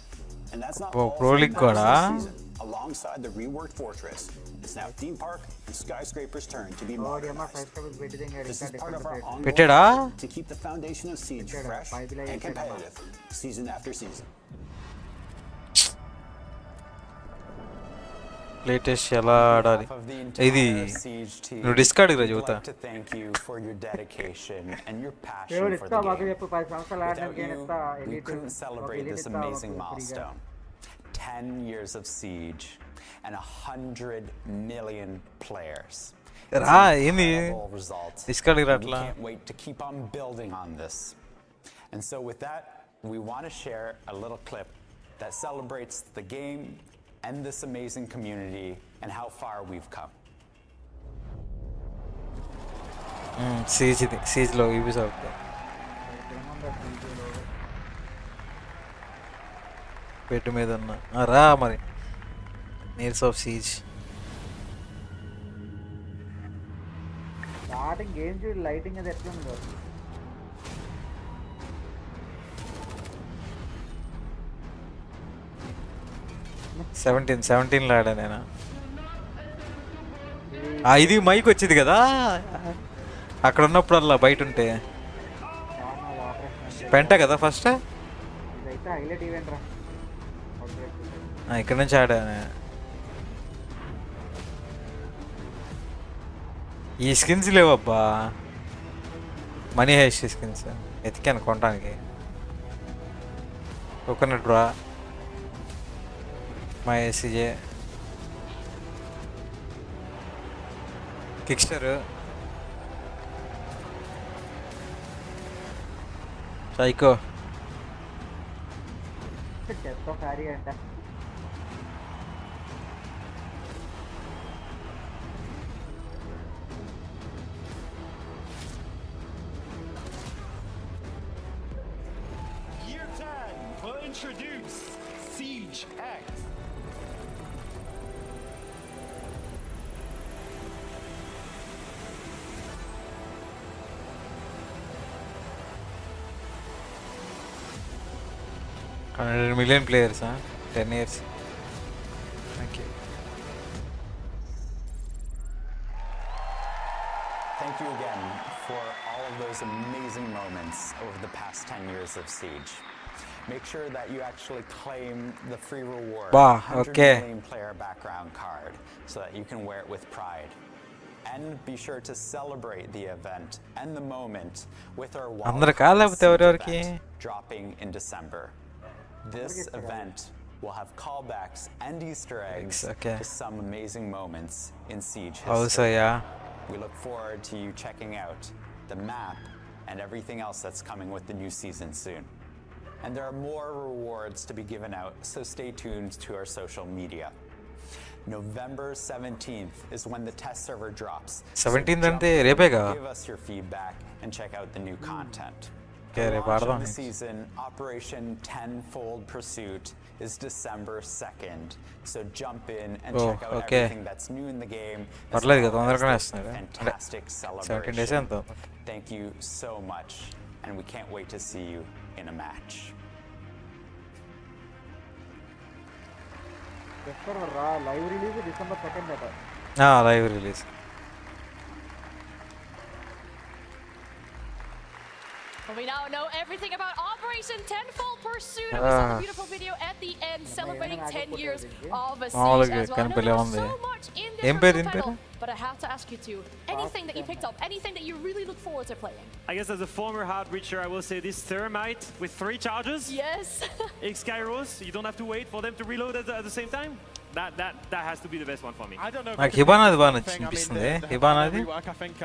And that's not all Pro League for the season. Alongside the reworked Fortress, it's now Theme Park and Skyscraper's turn to be modernized. This is part of our ongoing effort to keep the foundation of Siege fresh and competitive season after season. Latest ఎలా ఆడాలి ఇది నువ్వు discard రా చెబుతా. We couldn't celebrate this amazing milestone. 10 years of Siege and 100 million players. రా ఏంది discard రా అట్లా. We can't wait to keep on building on this. And so with that, we want to share a little clip that celebrates the game and this amazing community and how far we've come. Siege లో Ubisoft పెట్టు మీద ఉన్నా రా మరి నీర్స్ of seize. Starting game చూడు lighting అది ఎట్లా ఉందో. 17 లో ఆడా నేను. ఇది మైక్ వచ్చింది కదా అక్కడ ఉన్నప్పుడల్లా బయట ఉంటే. పెంట కదా ఫస్ట్ ఇక్కడ నుంచి ఆడా. ఈ స్కిన్స్ లేవబ్బా మనీ హైస్ట్ స్కిన్స్ ఎతికాను కొనడానికి. కోకోనట్ బ్రా my ఎస్సీజే కిక్స్టర్ psycho Year 10 will introduce Siege X. $100 million players, huh? 10 years. Thank you. Thank you again for all of those amazing moments over the past 10 years of Siege. Make sure that you actually claim the free reward, wow, 100 million player background card, so that you can wear it with pride. And be sure to celebrate the event and the moment with our event dropping in December. This event will have callbacks and Easter eggs to some amazing moments in Siege history. Also, yeah. We look forward to you checking out the map and everything else that's coming with the new season soon. And there are more rewards to be given out, so stay tuned to our social media. November 17th is when the test server drops. 17th ante repega. Give us your feedback and check out the new content. Okay, the launch of the season, Operation Tenfold Pursuit, is December 2nd. So jump in and check out everything that's new in the game. Fantastic celebration. Thank you so much, and we can't wait to see you in a match. Live release December 2nd. Live release. We now know everything about Operation celebration, tenfold pursuit. And we saw the beautiful video at the end celebrating 10 years of a siege as well. I know there was so much in this review panel, but I have to ask you two, anything that you picked up, anything that you really look forward to playing? I guess as a former hard breacher, I will say this Thermite with 3 charges. Yes. X-Kairos, you don't have to wait for them to reload at the same time. That has to be the best one for me. I don't know. Like Hibana baga అనిపిస్తుంది Hibana Rework, I think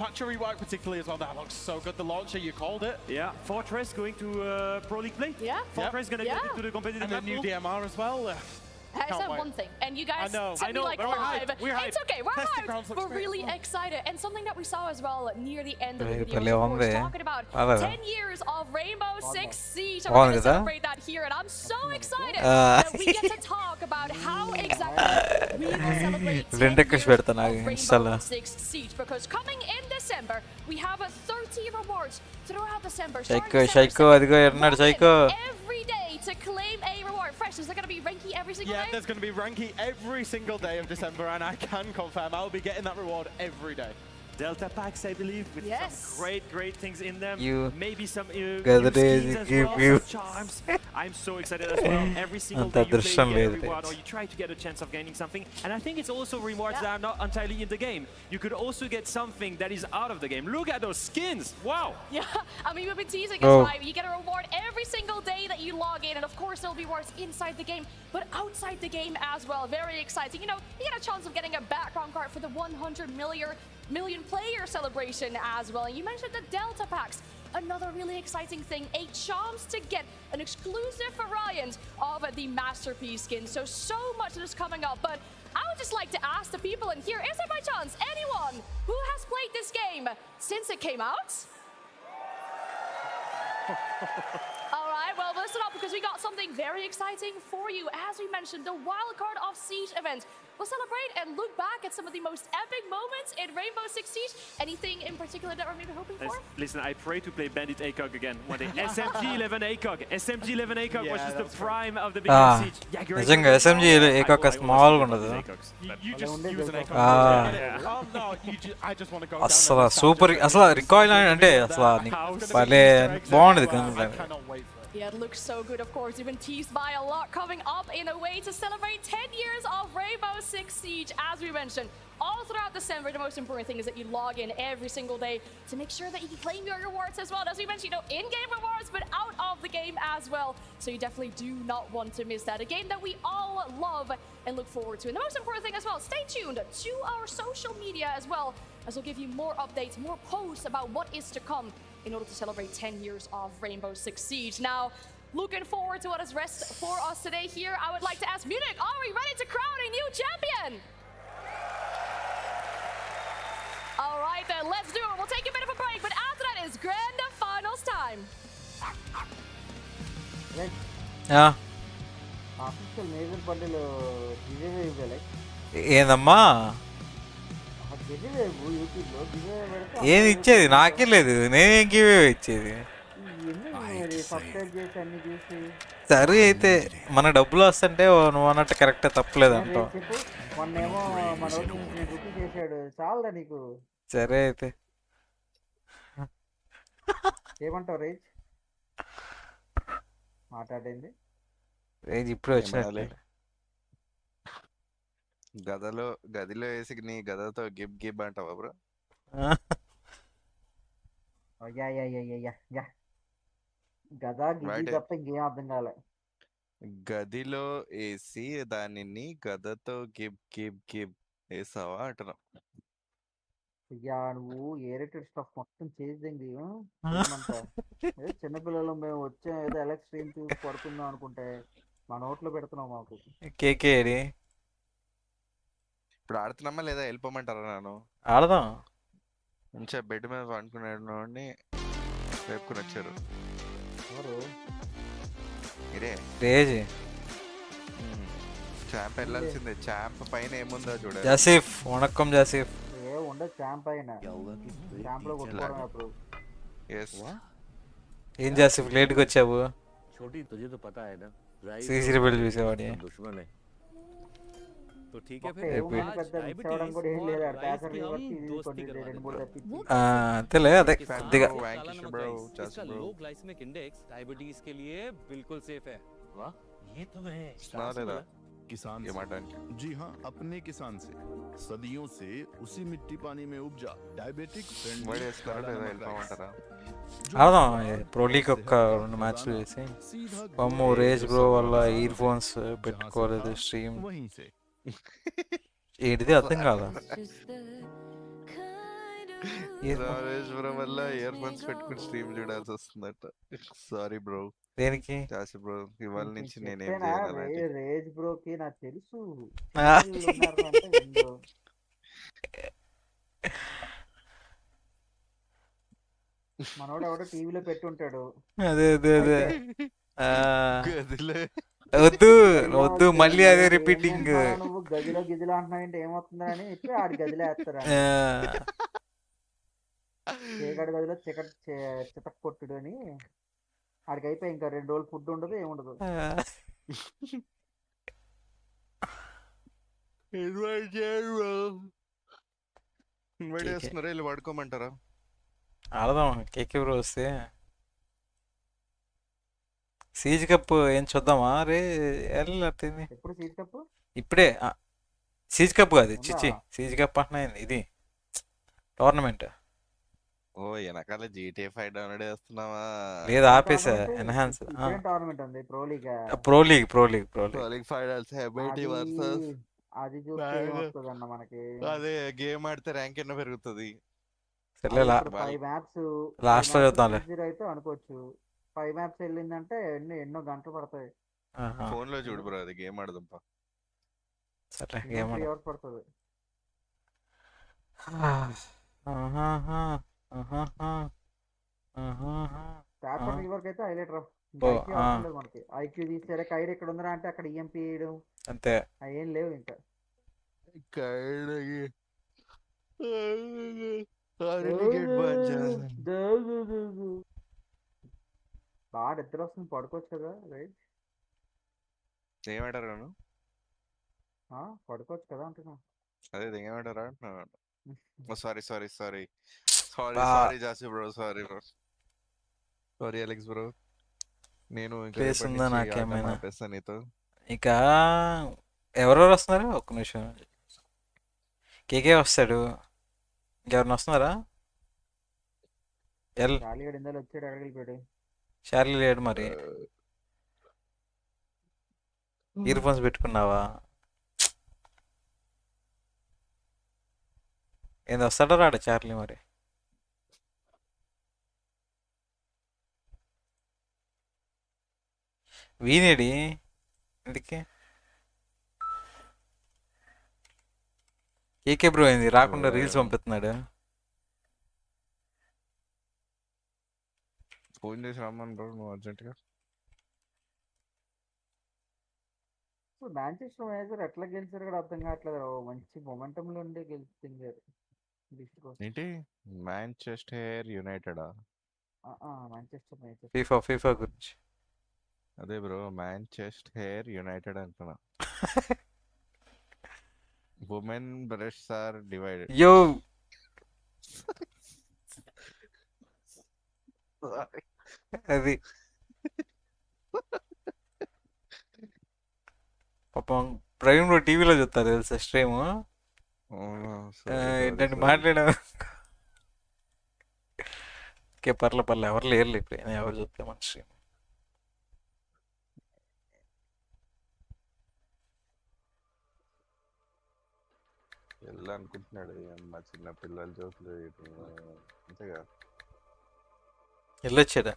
Factory Rework particularly as well. That looks so good. The launcher, you called it. Yeah, Fortress going to Pro League play. Yeah. Fortress gonna get into the competitive and the new DMR as well. I said one thing, and you guys sent me like we're 5. We're it's okay, we're hyped. We're really excited. And something that we saw as well near the end of the video was, of course, talking about 10 years of Rainbow Six Siege. And we're going to celebrate that here, and I'm so excited that we get to talk about how exactly we will celebrate 10 years of Rainbow Six Siege. Because coming in December, we have 30 rewards throughout December. Every day to claim a reward. Fresh, is there going to be Ranky every single day? Yeah, there's going to be Ranky every single day of December, and I can confirm I'll be getting that reward every day. Delta packs, I believe, with some great things in them. Maybe some new skins as well, some charms. I'm so excited as well. Every single day you play, you get a reward, or you try to get a chance of gaining something. And I think it's also rewards that are not entirely in the game. You could also get something that is out of the game. Look at those skins! Wow! Yeah, I mean, we've been teasing this, right? You get a reward every single day that you log in, and of course there'll be rewards inside the game, but outside the game as well. Very exciting. You know, you get a chance of getting a background card for the 100 million player celebration as well. And you mentioned the Delta packs. Another really exciting thing, a chance to get an exclusive variant of the Masterpiece skin. So much is coming up, but I would just like to ask the people in here, is there by chance anyone who has played this game since it came out? All right, well, listen up, because we got something very exciting for you. As we mentioned, the Wildcard of Siege event. We'll celebrate and look back at some of the most epic moments in Rainbow Six Siege. Anything in particular that we're maybe hoping for? Listen, I pray to play Bandit ACOG again one day. SMG-11 ACOG. SMG-11 ACOG was just the prime of the beginning of Siege. నిజంగా SMG ACOG మామూలుగా ఉండదు You just use an ACOG. No, I just want to go down. అసలు super అసలు recoil అంటే అసలు భలే బాగుండేది కానీ Yeah, it looks so good, of course. You've been teased by a lot coming up in a way to celebrate 10 years of Rainbow Six Siege, as we mentioned. All throughout December, the most important thing is that you log in every single day to make sure that you can claim your rewards as well. As we mentioned, you know, in-game rewards, but out of the game as well. So you definitely do not want to miss that. A game that we all love and look forward to. And the most important thing as well, stay tuned to our social media as well, as we'll give you more updates, more posts about what is to come in order to celebrate 10 years of Rainbow Six Siege. Now, looking forward to what is rest for us today here. I would like to ask Munich, are we ready to crown a new champion? All right, then, let's do it. We'll take a bit of a break, but after that is grand finals time. Yeah. Official major bundle giveaway ఇవ్వాలి. ఏందమ్మా ఏది ఇచ్చేది నాకే లేదు నేనేం give ఇచ్చేది సరే అయితే మన డబ్బులు వస్తుంటే నువ్వు అన్నట్టు కరెక్ట్ తప్పలేదు అంటావు సరే అయితే ఏమంటావు రేజ్ మాట్లాడింది రేజ్ ఇప్పుడే వచ్చినట్లే గదిలో వేసి నీ గదతో గిబ్ గిబ్ అంటావా బ్రో గదా గిబి తప్ప ఇంకేం అర్థం కాలే గదిలో వేసి దానిని గదతో గిబ్ గిబ్ గిబ్ వేసావా అంటున్నా నువ్వు ఏరేటెడ్ స్టఫ్ మొత్తం చేసింది చిన్నపిల్లలు మేము వచ్చాం ఏదో ఎలక్ట్ స్ట్రీమ్ చూసి పడుకుందాం అనుకుంటే మా నోట్లో పెడుతున్నావు మాకు కేకేడి ఇప్పుడు ఆడుతున్నామా లేదా వెళ్ళిపోమంటారా నన్ను ఆడదాం మంచిగా బెడ్ మీద అనుకున్నాడు రేపుకుని వచ్చారు చాంప్ వెళ్ళాల్సిందే చాంప్ పైన ఏముందో చూడ జాసిఫ్ వణక్కం జాసిఫ్ ఉండదు చాంప్ అయినా చాంప్ లో కొట్టుకోవడం అప్పుడు ఏం జాసిఫ్ లేట్గా వచ్చావు సీసీ రిబెల్ చూసేవాడి तो ठीक है फिर ఏముందని आज పెద్ద మిస్ అవ్వడం डायबिटीज కూడా ఏం और లేదు राइस పేసర్ की हम లివర్స్ ఇది दोस्ती కొన్ని करवा 2-3 देते తప్పించి అంతేలే అదే किसान కొద్దిగా से Thank काला you, नमक bro. राइस Just इसका bro. लो ग्लाइसेमिक इंडेक्स डायबिटीज के लिए बिल्कुल सेफ है वाह ये तो है सुना ले रहा किसान ये से। मटन जी हाँ, अपने किसान से सदियों से उसी मिट्टी पानी में उपजा डायबिटिक फ्रेंडली बड़े स्कोर काला ले नमक వెళ్ళిపోమంటారా जो ఆడదాం स्वाद ప్రో और లీగ్ सेहत ఒక్క का 2 మ్యాచ్లు खजाना చేసి सीधा పమ్ము गोरे రేజ్ బ్రో जैसा వల్ల बाजार ఇయర్ ఫోన్స్ जहाँ से పెట్టుకోలేదు था, స్ట్రీమ్ वहीं से ఏంటిది అర్థం కాదా నరేష్ బ్రో వల్ల ఇయర్ ఫోన్స్ పెట్టుకుని స్ట్రీమ్ చూడాల్సి వస్తుందట. Sorry bro. దేనికి చాసి బ్రో ఇవాళ నుంచి నేనేం చెప్పేనా చేయను అలాంటి. రేజ్ బ్రోకి నాకు తెలుసు ఆ. పిల్లలు ఉన్నారు అంటే విందు మనోడు ఎవడో టీవీలో పెట్టి ఉంటాడు అదే అదే అదే అయితే ఆ, గదిలే వద్దు అయ్యో వద్దు మళ్ళీ అదే ఏం రిపీటింగ్ తింటున్నావు నువ్వు గదిలో గిదిలో అంటున్నావు ఏమవుతుందని చెప్పి ఆడి గదిలో వేస్తారని చీకటి గదిలో చితక్ కొట్టుడు అని ఆడికి అయిపోయి ఇంకా 2 రోజులు ఫుడ్ ఉండదు ఏముండదు ఇన్వైట్ చేస్తున్నారా వెళ్ళి పడుకోమంటారా? ఆడదాం కేకే బ్రో వస్తే సీజ్ కప్ ఏం చూద్దామా రే వెళ్ళట్టింది ఎప్పుడు సీట్ కప్పు ఇప్పుడే సీజ్ కప్ కాదు ఉందా చిచ్చి సీజ్ కప్ అంటున్నాయి ఇది టోర్నమెంట్ ఓ వెనకాల GTA 5 డౌన్లోడ్ చేస్తున్నావా? లేదు ఏం ఆపేసా టోర్నమెంట్ ఎన్హాన్స్ ఇప్పుడేం టోర్నమెంట్ ఉంది pro league pro league finals హెబిటీ అది వర్సెస్ అది చూస్తే ఏమొస్తుంది అన్న మనకి అదే గేమ్ ఆడితే ర్యాంక్ ఎన్నో పెరుగుతుంది. అది సర్లే ఇప్పుడు 5 మ్యాప్స్ లాస్ట్ లో చూద్దాంలే 3-0 అయితే అనుకోవచ్చు 5 మ్యాప్స్ వెళ్ళిందంటే ఎన్నో గంటలు పడతాయి ఫోన్ లో చూడు బ్రో అది గేమ్ ఆడదాంపా. సర్లే మినిమం 3 hours పడుతుంది పేపర్ రివర్క్ అయితే హైలైట్ రా ఇంకా ఓ, ఐక్యూ అవసరం లేదు మనకి ఐక్యూ తీసేరే కైర్ ఎక్కడ ఉందిరా అంటే అక్కడ ఈఎంపీ వేయడం అంతే అవి ఏం లేవు ఇంకా బాగా నిద్ర వస్తుంది పడుకోవచ్చు కదా రైట్ ఏమంటారు నన్ను? పడుకోవచ్చు కదా అంటున్నా అదే ఏమంటారా అంటున్నాను. సారీ సారీ సారీ సారీ బా సారీ జాసి bro sorry bro sorry Alex bro. నేను ఇంకా ప్లేస్ రేపటి ఉందా నుంచి ఆడడం నాకేమైనా ఆపేస్తా నీతో. ఇక ఎవరెవరు వస్తున్నారు ఒక్క నిమిషం కేకే వస్తాడు ఇంకెవరిని వస్తున్నారా ఖాళీగా ఇందాలు వచ్చాడు ఎక్కడికి వెళ్ళిపోయాడు షార్లీ లేడు మరి ఇయర్ ఫోన్స్ పెట్టుకున్నావా ఏంది వస్తాడో రాడు చార్లీ మరి వీనేడి ఇంటికి కేకే బ్రో ఏంది రాకుండా రీల్స్ పంపిస్తున్నాడు ఫోన్ చేసి రమ్మని బ్రో నువ్వు అర్జెంట్గా. మాంచెస్టర్ యునైటెడ్ ఎట్లా గెలిచారు కూడా అర్థం కావట్లేదు మంచి మొమెంటం లో ఉండి గెలిచారు ఏంటి మాంచెస్టర్ యునైటెడా? మాంచెస్టర్ ఫీఫా గురించి అదే బ్రో మాంచెస్టర్ యునైటెడ్ అంటున్నా. Women breasts are divided. Yo అది పాపం ప్రైమ్ లో టీవీలో చూస్తారు తెలుసా స్ట్రీమ్ ఏంటంటే మాట్లాడా ఓకే పర్లే ఎవరు లేరు ఇప్పుడు ఎవరు చూస్తే మన స్ట్రీమ్ వెళ్ళాలనుకుంటున్నాడు మా చిన్న పిల్లల జోకులు అంతేగా వెళ్ళొచ్చాడా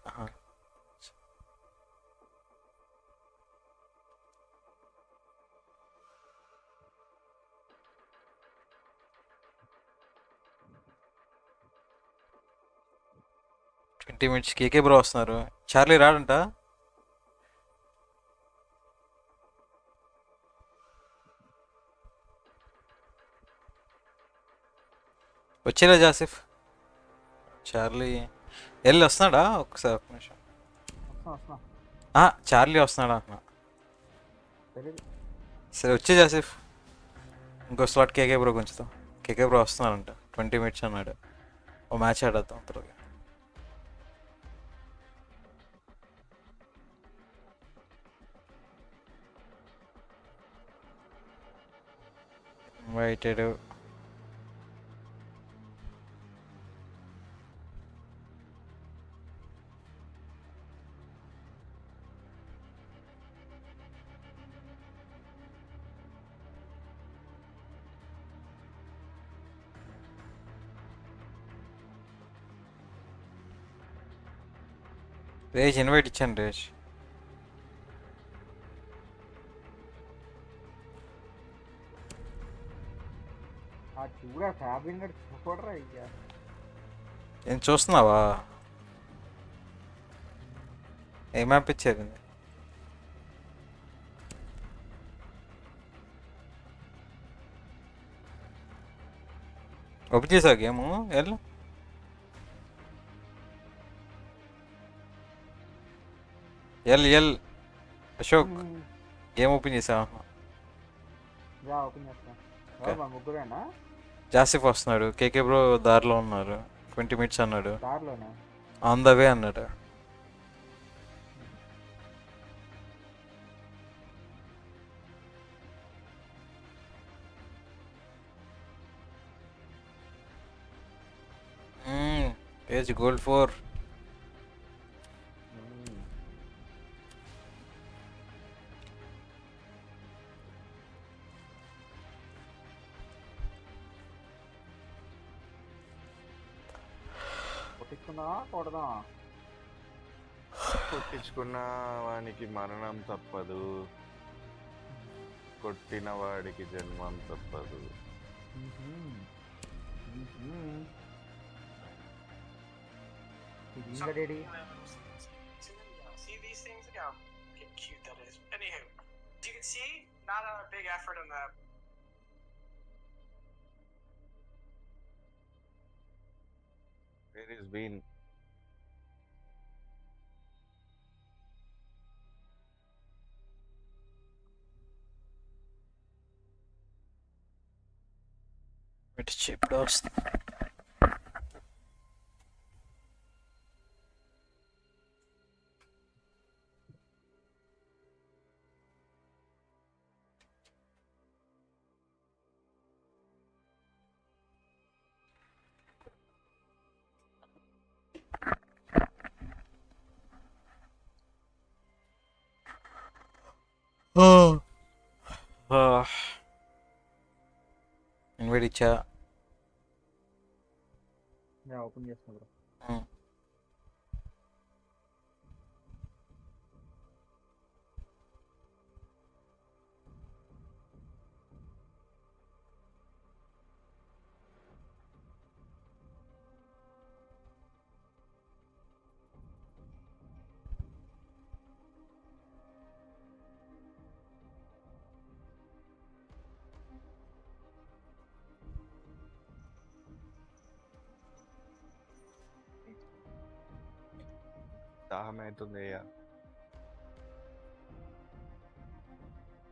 ట్వంటీ మినిట్స్ కేకే బ్రో వస్తున్నారు చార్లీ రాడంట వచ్చేలా జాసిఫ్ చార్లీ వెళ్ళి వస్తున్నాడా ఒక్కసారి ఒక్క నిమిషం చార్లీ వస్తున్నాడా అంటున్నా సరే వచ్చే జాసిఫ్ ఇంకో స్లాట్ కేకే బ్రో కొంచెం. కేకే బ్రో వస్తున్నారంట 20 minutes అన్నాడు. ఓ మ్యాచ్ ఆడేద్దాం త్వరగా. ఇన్వైటెడ్. రేజ్ ఇన్వైట్ ఇచ్చాను రేజ్. చూడా ఫ్యాబిన్ గడ్ చూడరా ఇక. ఏం చూస్తున్నావా? ఏ మ్యాప్ ఇచ్చారు? ఓపెన్ చేసావు గేము? వెళ్ళు. ఎల్ అశోక్ గేమ్ ఓపెన్ చేసావా? ఓపెన్ చేస్తా. ముగ్గురేనా? జాసిఫ్ వస్తున్నాడు. కేకే బ్రో దారిలో ఉన్నారు. 20 minutes అన్నాడు. దారిలోనే ఆన్ ద వే అన్నాడు. Age gold 4. కొట్టించుకున్న వానికి మరణం తప్పదు, కొట్టిన వాడికి జన్మం తప్పదు. See these things? Look how cute that is. Anywho, as you can see, not a big effort on that. Where is Bean? It's cheap dust. Invite ఇచ్చా. Open చేస్తున్నా బ్రో. దాహం అవుతుంది.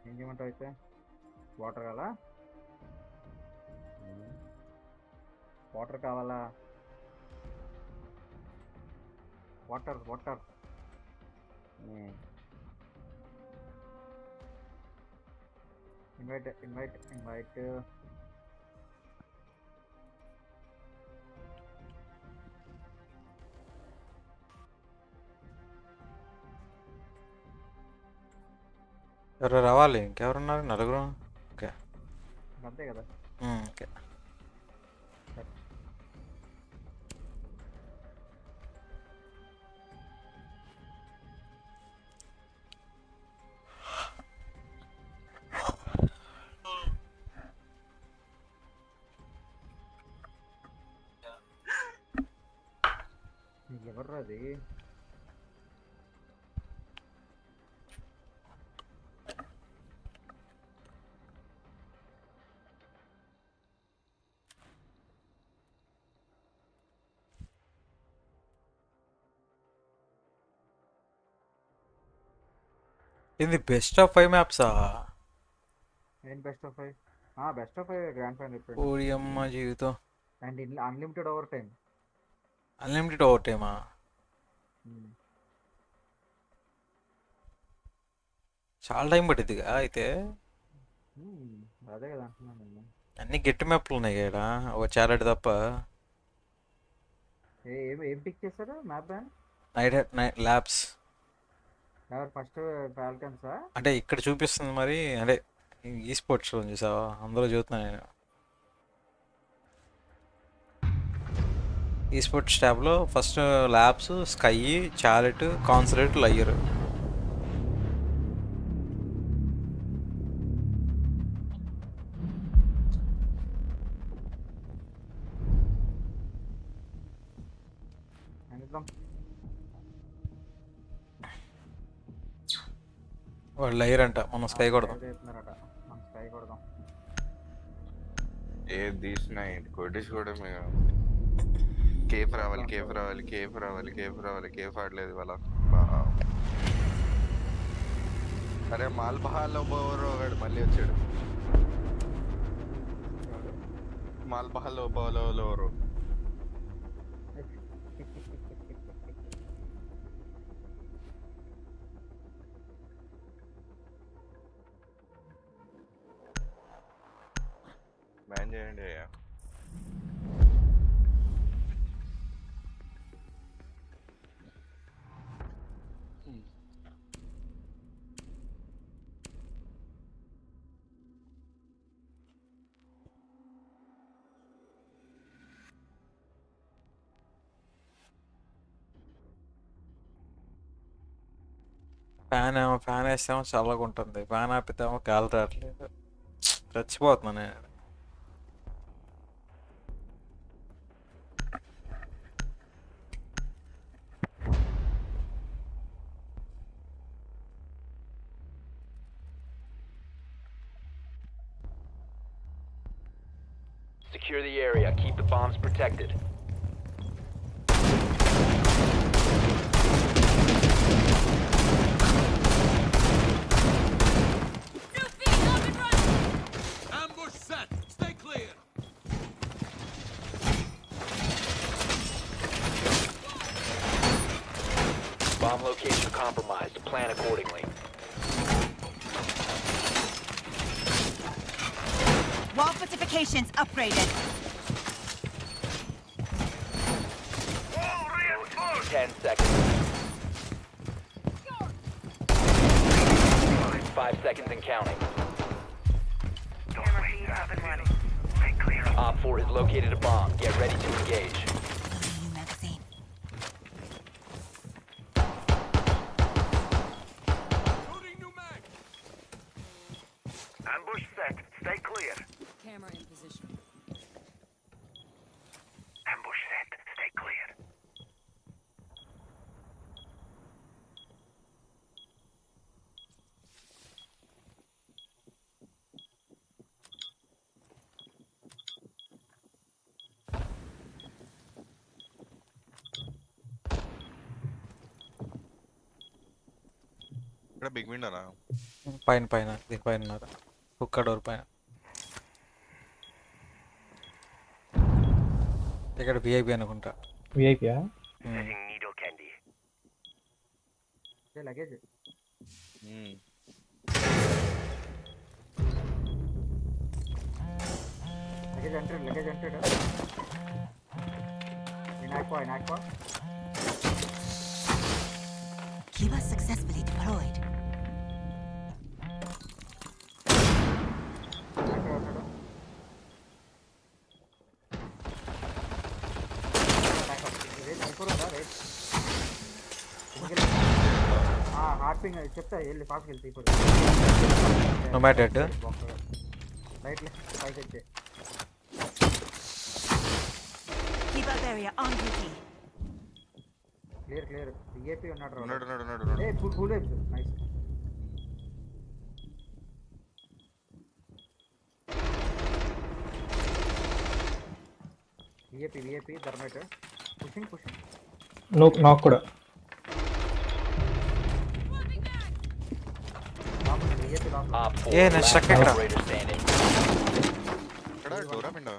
ఏం చేయమంటావు అయితే? వాటర్ కావాలా? వాటర్ కావాలా? Water water. Invite invite invite. ఎవరు రావాలి? ఇంకెవరున్నారు? నలుగురు. ఓకే అంతే కదా. ఓకే ఎవర్రా అది? ఇది బెస్ట్ ఆఫ్ 5 మ్యాప్సా? ఏం best of 5? Best of grand final ఇప్పుడు. ఓడి అమ్మ జీవితం. And unlimited over time. Unlimited over టైమా? చాలా టైం పట్టిద్దిగా అయితే. అదే కదా అంటున్నాను నేను. అన్ని గట్టి మ్యాప్లు ఉన్నాయి ఇక్కడ, ఒక చాలెట్ తప్ప. ఏం పిక్ చేశారు మ్యాప్ బ్యాన్? Night labs. ఎవరు ఫస్ట్ ఫాల్కన్సా? అంటే ఇక్కడ చూపిస్తుంది మరి, అంటే ఈ స్పోర్ట్స్లో చూసావా, అందులో చూస్తున్నాను నేను. ఈ స్పోర్ట్స్ ట్యాబ్లో first Labs, Sky, Chalet, Consulate, Lair. వాడు లైర్ అంట, మనం స్కై కొడదాం. ఏది తీసినా కొట్టేసుకోవడమే. కేఫ్ రావాలి, కేఫ్ రావాలి, కేఫ్ రావాలి, కేఫ్ రావాలి. కేఫ్ ఆడలేదు వాళ్ళ. అరే మాల్ బహాల్లో పోవరు ఒకడు మళ్ళీ వచ్చాడు. మాల్ బహాల్లో పోవరు. బ్యాన్ చేయండి అయ్యా. ఫ్యాన్ వేస్తేమో చల్లగా ఉంటుంది, ఫ్యాన్ ఆపితేమో గాలి రావట్లేదు. చచ్చిపోతున్నా నేను. Secure the area. Keep the bombs protected. Ambush set. Stay clear. Bomb location compromised. Plan accordingly. Wall fortifications upgraded. 10 seconds. 5 seconds and counting. Op 4 has located a bomb. Get ready to engage. Ambush set. Stay clear. Camera in position. Ambush set. Stay clear. ఇక్కడ big విండోనా? పైన దీని పైన ఉన్నారు, కుక్క door పైన. ఇక్కడ VIP అనుకుంటా. విఐపియా? Needle candy. Luggage luggage ఎంటెడ్. ఇనాక్వా. Kiva successfully deployed. హార్పింగ్ చెప్తా వెళ్ళి ఫాస్ట్ వెళ్తే ఇప్పుడు. డెడ్. రైట్ లెఫ్ట్ పైకి వచ్చే. Keep up area on duty. Clear. VIP ఉన్నాడు. ఉన్నాడు. Full waves. నైస్. విఐపి థర్మైటర్. పుషింగ్. నాకు కూడా. Op 4 last operator standing. అయిపోయిండు.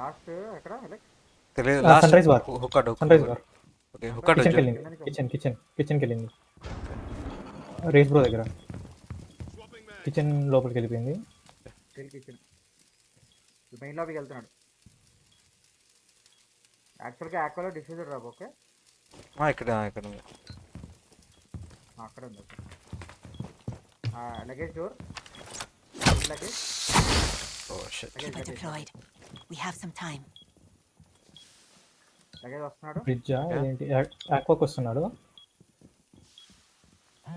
లాస్ట్ ఎక్కడ తెలియదు. Sunrise Bar. Sunrise Bar. Okay హుక్అట్ కిచెన్కి వెళ్ళింది. కిచెన్కి వెళ్ళింది. రేస్ బ్రో దగ్గర కిచెన్ లోపలికి వెళ్ళిపోయింది. కిచెన్ మెయిన్ లాబీకి వెళ్తున్నాడు. యాక్చువల్గా ఆక్వాలో డిఫ్యూజర్ రాబు. ఓకే ఇక్కడ ఉంది. అక్కడ ఉంది. Luggage door. Luggage. Deployed. We have some time. Luggage వస్తున్నాడు. బ్రిడ్జా ఏంటి? ఆక్వాకి వస్తున్నాడు.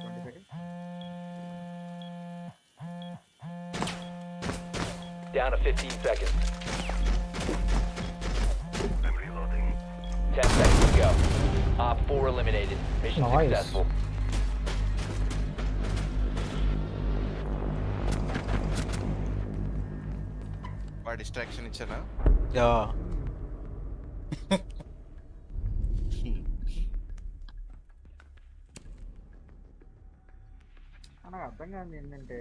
20 seconds. Down to 15 seconds. I'm reloading. 10 seconds to go. Op 4 eliminated. Mission Nice. successful. వాడు డిస్ట్రాక్షన్ ఇచ్చానా? యా నాకు అర్థం కాదు ఏంటంటే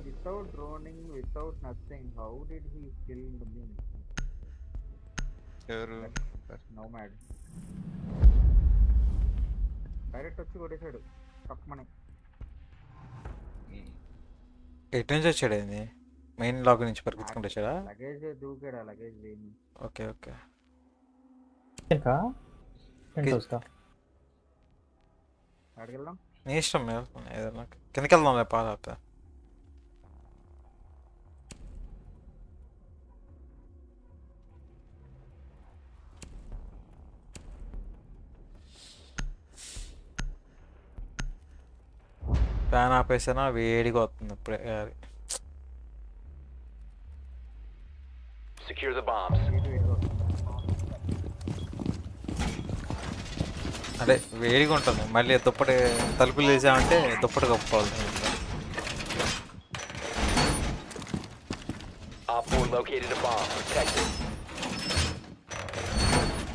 without droning without nothing how did he kill the mean? ఎవరు? నో మ్యాడ్ డైరెక్ట్ వచ్చి కొట్టేశాడు తప్పమని. ఎటు నుంచి వచ్చాడు? అది మెయిన్ లాగ్ నుంచి పరిగెత్తుకుంటూ వచ్చాడా? లగేజ్ దూకాడా? లగేజ్ లేని. ఓకే ఓకే ఇంకా అక్కడికి వెళ్దాం. నీ ఇష్టం. ఏదన్నా కిందకి వెళ్దాం పాత. ఫ్యాన్ ఆపేసినా వేడిగా వస్తుంది ఇప్పుడే. Secure the bombs. అదే వేడిగా ఉంటుంది. మళ్ళీ దుప్పటి తలుపులు వేసామంటే దుప్పటి కప్పుకోవాలి. Op 4 located a bomb. Protect it.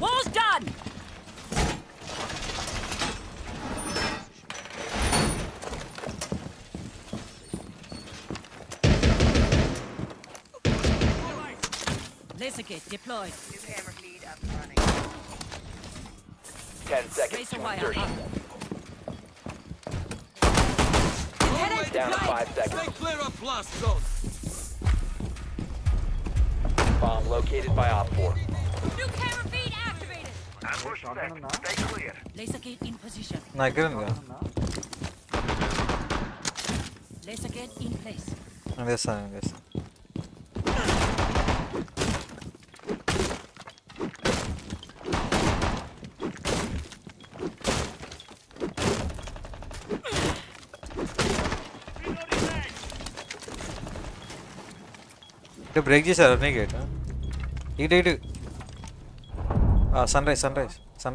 Wall's done. Laser gate deployed. New camera feed up and running. 10 seconds Razor to wire insertion. Headache Down to 5 Stay seconds. clear of blast zone. Bomb located by Op 4. New camera feed activated. Ambush set. Stay clear. Laser gate in position. నా దగ్గర ఉంది కదా. Laser gate in place. నేను చేస్తాను. Break చేశారు అర్నీ gate. ఇటు sun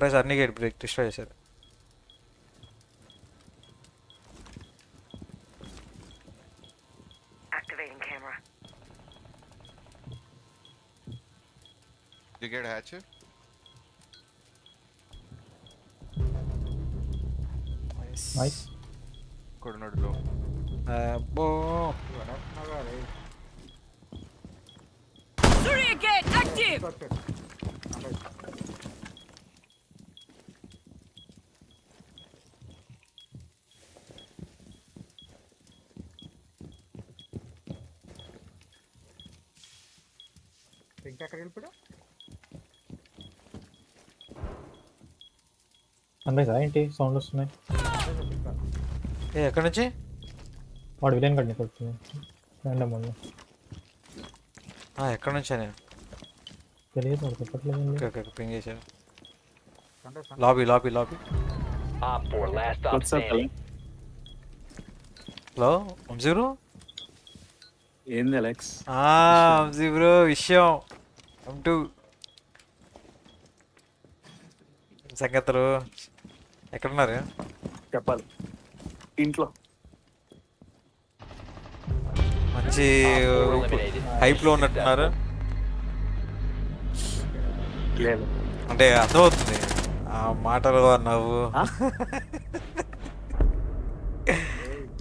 rise అర్నీ గేట్ బ్రేక్ డిస్ట్రాయ్ చేశారు. Activating camera. You get hatch? Nice. కొడునోడు లో. అబ్బో Surya gate active. ఇంకెక్కడ వెళ్ళిపోయాడు? సన్ రైజ్ ఏంటి సౌండ్ వస్తున్నాయి? ఎక్కడి నుంచి? వాడు విలన్ గడ్ని కొడుతుంది. ర్యాండమ్ వాళ్ళు. ఎక్కడి నుంచి నేను తెలియదు. వాడు చెప్పట్లేదు. పింగ్ చేశారు. Lobby. Op 4 last stop standing. Hello Vamshi bro. ఏంది అలెక్స్? వంశీ బ్రో విషయం అంటూ సంగతులు ఎక్కడున్నారు? చెప్పాలి. ఇంట్లో మంచి హైప్లో ఉన్నట్టున్నారు. లేదు అంటే అర్థమవుతుంది ఆ మాటలు నవ్వు.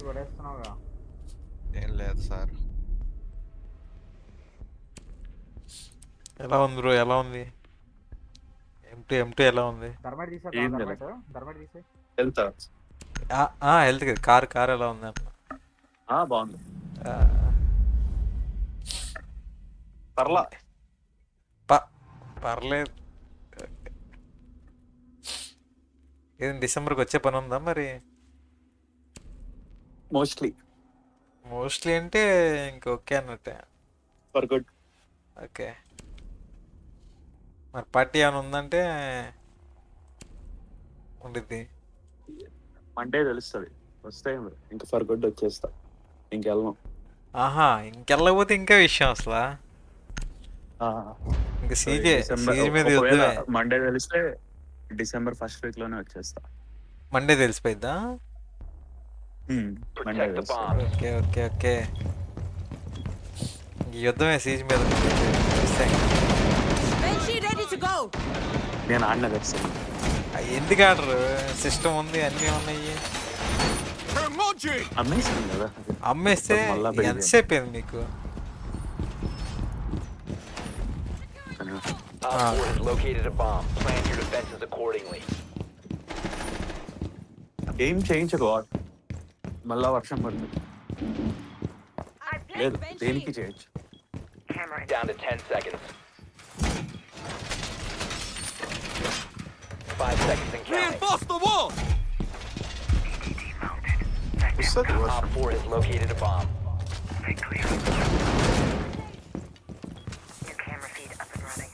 పడేస్తున్నావుగా. ఏం లేదు సార్. ఎలా ఉంది బ్రో, ఎలా ఉంది? M2 ఎలా ఉంది? ధర్మడి తీసా, ఏంది ధర్మడి తీసే. వెళ్తా హెల్త్ కదా, కార్ ఎలా ఉంది అన్న? బాగుంది. పర్లేదు. ఏం డిసెంబర్కి వచ్చే పని ఉందా మరి? మోస్ట్లీ అంటే ఇంక ఓకే అన్నట్టే. For good. ఓకే, మరి పార్టీ ఏమైనా ఉందంటే ఉండిద్ది. మండే తెలుస్తుంది. వస్తే ఇంకా ఫర్ గుడ్ వచ్చేస్తా, ఇంకెళ్ళను. ఆహా, ఇంకెళ్ళకపోతే ఇంకా విషయం అసలు. ఇంకా సీజ్ మీద యుద్ధమే. మండే తెలిస్తే డిసెంబర్ ఫస్ట్ వీక్ లోనే వచ్చేస్తా. మండే తెలిసిపోయిద్దా? ఓకే ఓకే ఓకే, యుద్ధమే సీజ్ మీద. నేను ఆడిన తెలుసు. ఎందుకు ఆడరు? సిస్టమ్ ఉంది, అన్నీ ఉన్నాయి. అమ్మేసాను కదా. అమ్మేస్తే ఎంతసేపు అయింది మీకు? Op 4 has located a bomb. Plan your defenses accordingly. ఏం చేయించదు, మళ్ళా వర్షం పడుతుంది. లేదు, దేనికి చేయొచ్చు. Down to 10 seconds. 5 seconds and counting. Reinforce the wall! Op 4 has located a bomb. New camera feed up and running.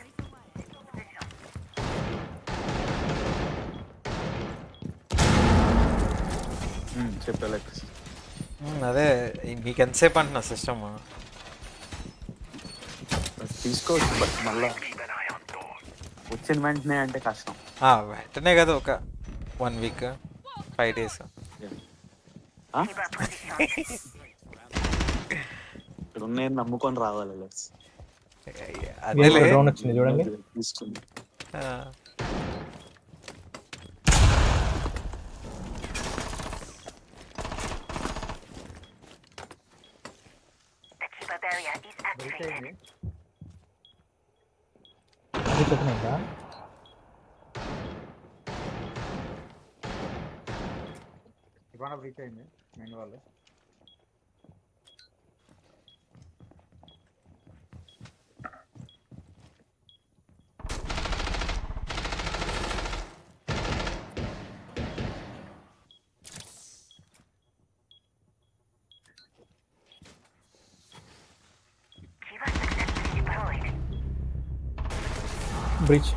చెప్పలే. అదే మీకు ఎంతసేపు అంటున్నా సిస్టమ్ తీసుకోవచ్చు, బట్ మళ్ళా వచ్చిన వెంటనే అంటే కష్టం. వెంటనే కదా, ఒక 1 వీక్ 5 days. ఇక్కడ నేను నమ్ముకొని రావాలి. అదే చూడండి. తీసుకుంది. అది చెప్పినాక ఇవాళ బ్రీచ్ అయింది మెయిన్ వాళ్ళు. బ్రిడ్జ్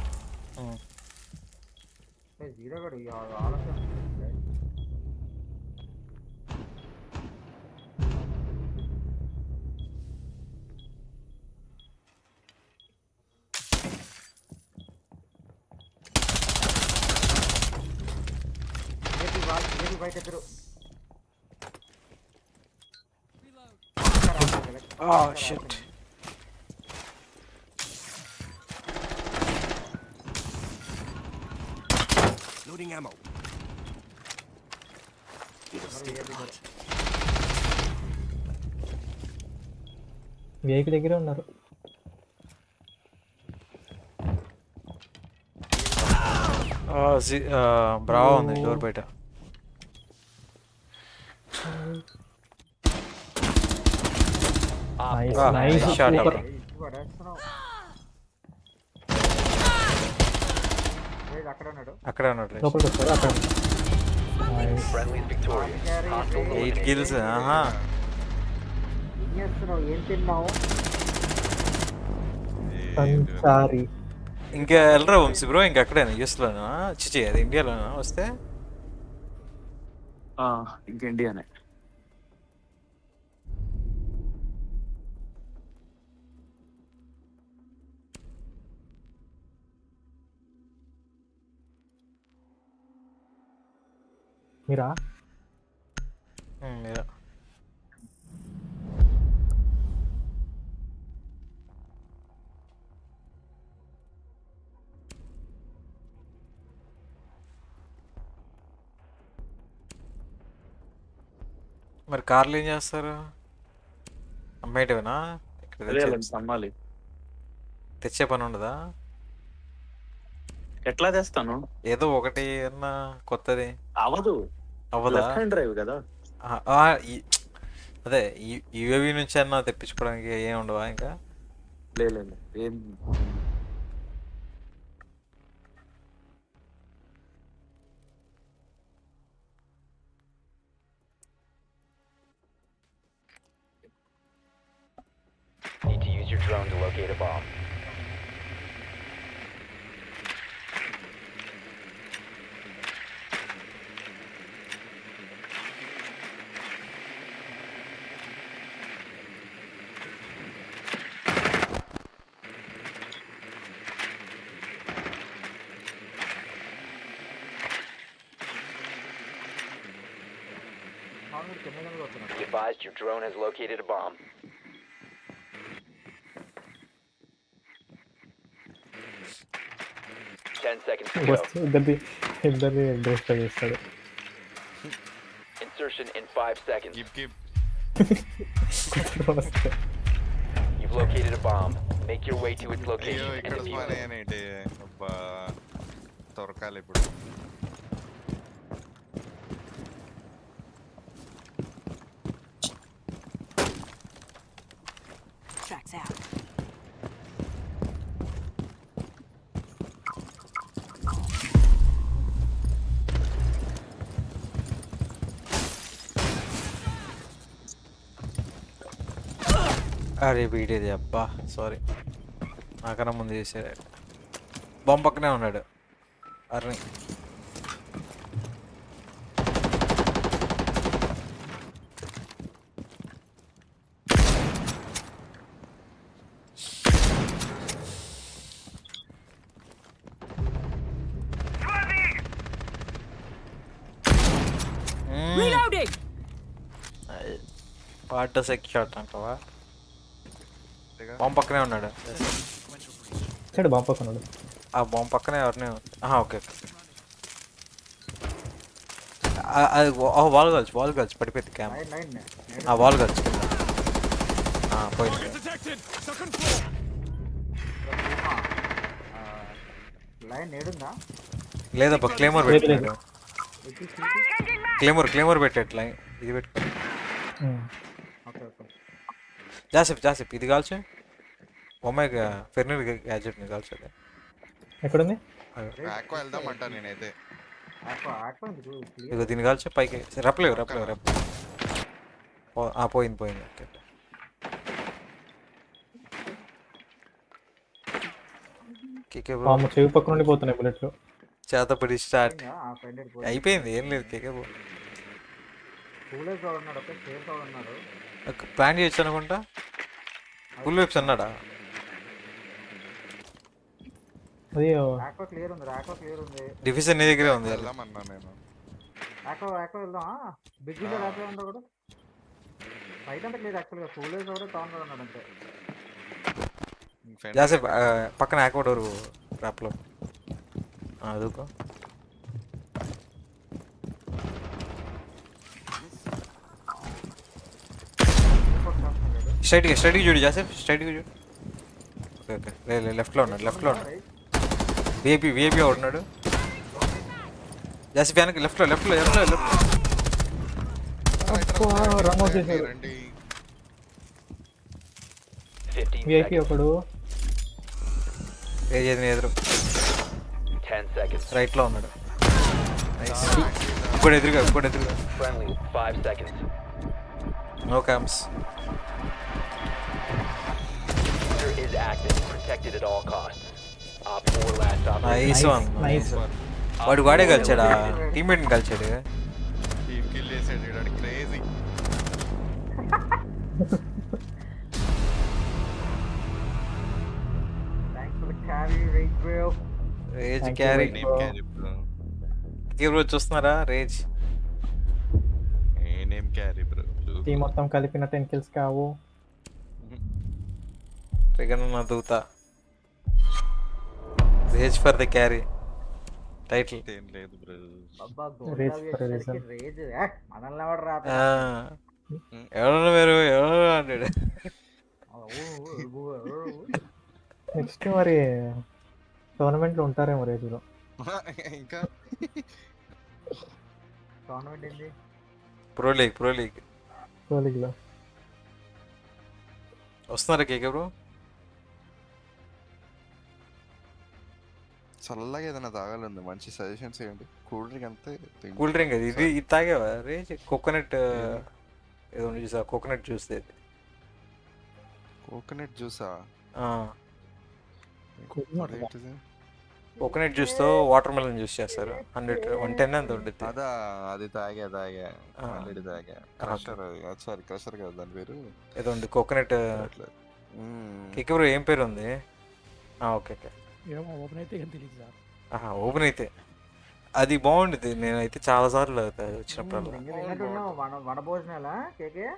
జీరో గడు ఆలోచన. బయట ఎదురు. షిట్. Loading ammo. విఐపి దగ్గరే ఉన్నారు. బ్రావో ఉంది డోర్ బయట. Nice shot. అక్కడ ఉన్నాడు. లోపలికి వచ్చారు. అక్కడ 8 kills. ఏం తిన్నావు? సారీ. ఇంకా వెళ్ళరా వంశీ బ్రో? ఇంకా అక్కడేనా, యూఎస్లోనా? చిచి, అది ఇండియాలోనా వస్తే? ఇంకా ఇండియానే. మీరా? మీరా. మరి కార్లు ఏం చేస్తారు? అమ్మేటివేనా? అమ్మాలి. తెచ్చే పని ఉండదా? ఎట్లా తెస్తాను? ఏదో ఒకటి అన్నా కొత్తది అవదు. అవ్వదా? లెఫ్ట్ హ్యాండ్ డ్రైవ్ కదా. అదే యూఏవి నుంచి అన్నా తెప్పించుకోవడానికి ఏం ఉండవా ఇంకా? లేదు ఏం Need to use your drone to locate a bomb. Be advised your drone has located a bomb. Seconds to go. ఇద్దరిది డ్రెస్ చేస్తాడు. Insertion in 5 seconds. Keep. You've located a bomb. Make your way to its location and ఇక్కడ defuse span it. అయ్యానేంటి? అబ్బా దొరకాలి ఇప్పుడు. Tracks out. అరే వీడేది అబ్బా sorry, నాకన్నా ముందు చేసాడు. బాంబు పక్కనే ఉన్నాడు అర్ని. Reloading. వాట్ డస్ ఎక్యూట్ అంటావా? బాంబు పక్కనే ఉన్నాడు. బాంబు పక్కన ఉన్నాడు. ఆ బాంబు పక్కనే ఎవరిని? ఓకే వాల్ గల్చి పడిపోయింది క్యామ్. వాల్ గల్చి కింద పోయింది. లేదబ్బా క్లేమర్ పెట్టాడు. క్లేమర్ పెట్టాడు లైన్. ఇది పెట్టుకో. జాసిప్ ఇది కాల్చు. ఒమేగా ఫెర్నర్ గ్యాజెట్ని కాల్చదు. ఎక్కడుంది? ఆక్వా వెళ్దామంటా నేనైతే. ఇదిగో దీన్ని కాల్చు పైకి. రప్పలేవు పోయింది. ఓకే చెవి పక్క నుండి పోతున్నాయి బుల్లెట్లు. చేతపడి స్టార్ట్ అయిపోయింది. ఏం లేదు కేకే ప్లాన్ చేయొచ్చు అనుకుంటా. ఫుల్ వెబ్స్ అన్నాడా? డిఫిషన్ నీ దగ్గరే ఉంది. జాసేపు పక్కన ఆక్వా డోర్ ర్యాప్లో అదుకో. స్ట్రైట్గా చూడు జాసేపు, స్ట్రైట్గా చూడు. ఓకే లెఫ్ట్లో ఉన్నాడు. విఐపి ఉన్నాడు. జాసేపు వెనక్కి లెఫ్ట్లో విఐపి ఒకడు ఎదురు 10 seconds. రైట్లో ఉన్నాడు. ఇంకోటి ఎదురుగా. Friendly, 5 seconds. No cams. User is active, protected at all costs. Op 4 last nice one. వాడే కలిచాడా? టీమ్మేట్ని కలిచాడు. టీమ్ కిల్ చేసాడు. క్రేజీ. రేజ్ క్యారీ బ్రో చూస్తున్నారా? Rage name carry bro. Team మొత్తం కలిపిన 10 కిల్స్ కావు. నా దూత Rage for the carry title. ఏం లేదు బ్రో. ఎవరు మీరు అంటాడు. నెక్స్ట్ మరి టోర్నమెంట్లో ఉంటారేమో రేజులో. ఇంకా టోర్నమెంట్ ఏంది? ప్రో లీగ్ ప్రో లీగ్లో వస్తున్నారా కేకే బ్రో? చల్లగా ఏదైనా తాగాలండి, మంచి సజెషన్స్ ఏంటి? కూల్ డ్రింక్ అంతే. కూల్ డ్రింక్ అది ఇది తాగేవా రే? కోకోనట్ ఏదో చూసా, కోకోనట్ జ్యూస్. కోకోనట్ జ్యూసా? కోకోనట్ జ్యూస్తో వాటర్ మెలన్ జ్యూస్ చేస్తారు. 110 అంత ఉంటుంది. అదా, అది తాగా ఆల్రెడీ తాగా. క్రషర్, సారీ క్రషర్ కదా దాని పేరు, ఏదో ఉంది కోకోనట్. కేకే బ్రో ఏం పేరు ఉంది? ఓకే ఓకే, ఓపెన్ అయితే ఏం తెలియదు సార్. ఓపెన్ అయితే అది బాగుండేది. నేనైతే చాలా సార్లు వచ్చినప్పుడు వనభోజనాలా కేకే?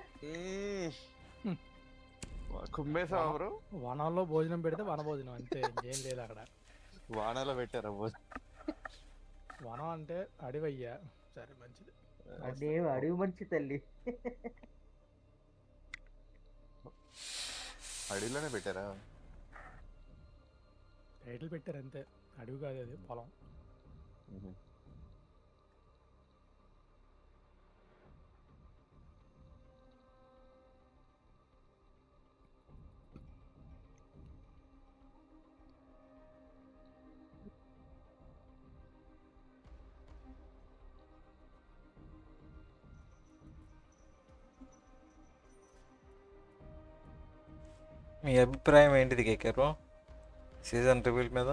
కుమ్మేసావా బ్రో? వనాల్లో భోజనం పెడితే వనభోజనం అంతే, ఇంకేం లేదు అక్కడ. వానాలో పెట్టారా భోజనం? వనం అంటే అడివయ్యా. సరే మంచిది. అడివి మంచి తల్లి. అడవిలోనే పెట్టారా? టైటిల్ పెట్టారు అంతే, అడవి కాదు అది, పొలం. మీ అభిప్రాయం ఏంటిది కేకే బ్రో సీజన్ రివీల్ మీద?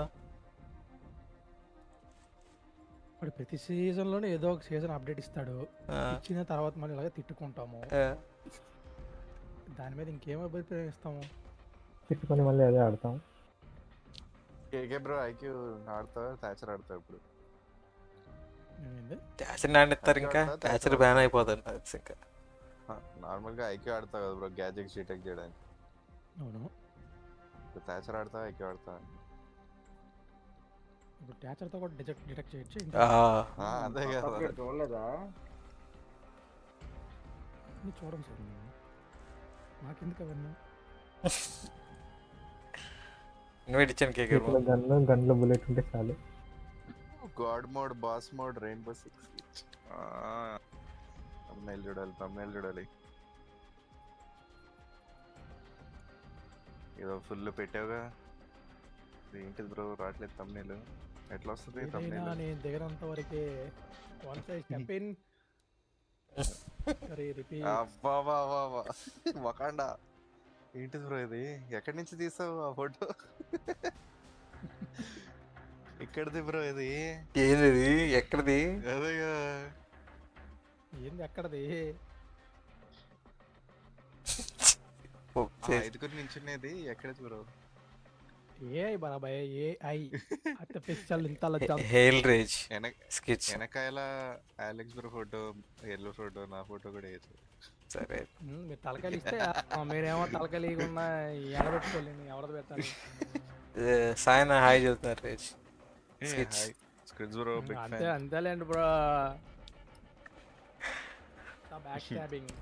వాడు ప్రతి సీజన్లోనే ఏదో ఒక సీజన్ అప్డేట్ ఇస్తాడు, ఇచ్చిన తర్వాత మళ్ళీ ఇలాగే తిట్టుకుంటాము. దాని మీద ఇంకేం అభిప్రాయం ఇస్తాము? తిట్టుకొని మళ్ళీ అదే ఆడతాం. కేకే బ్రో ఐక్యూ ఆడతావు, థాచర్ ఆడతావు ఇప్పుడు? థాచర్ నాడిస్తారు, ఇంకా థాచర్ బ్యాన్ అయిపోతుంది ఇంకా. నార్మల్గా ఐక్యూ ఆడతావు కదా బ్రో, గ్యాజెట్స్ డిటెక్ట్ చేయడానికి. అవును, థాచర్ ఆడతా, ఐక్యూ ఆడతా. ఇప్పుడు థాచర్తో కూడా డిటెక్ట్ చేయొచ్చు. అదే కదా, చూడలేదా? చూడండి సార్, నాకెందుకు అవన్నీ ఇన్వైట్ ఇచ్చాను కేకే బ్రో. గన్లో బుల్లెట్ ఉంటే చాలు. God mode, boss mode, rainbow 6. Thumbnail చూడాలి. ఏదో ఫుల్ పెట్టావుగా, ఏంటిది బ్రో రావట్లేదు తమ్నైల్? ఎట్లా వస్తుంది తమ్నైల్? నేను దిగనంత వరకే. Once I step in వకాండా. ఏంటిది బ్రో ఇది? ఎక్కడి నుంచి తీసావు ఆ ఫోటో? ఎక్కడిది బ్రో ఇది? ఏంది ఎక్కడిది? అదేగా, ఏంది ఎక్కడది? ఐదుగురు నించునేది ఎక్కడిది బ్రో? ఏఐ బాబాయ్, AI artificial intelligence. Hail rage sketch. వెనకాల Alex bro photo, yellow photo, నా ఫోటో కూడా వేసు. సరే, మీరు తలకాయలు ఇస్తే మీరేమో తలకాయలు ఇవ్వకుండా ఎడబెట్టుకోలేను, ఎవరిది పెట్టాలి? సాయన హాయ్ చెబుతున్నారు రేజ్. అంతే అంతేలేండి bro, back stabbing.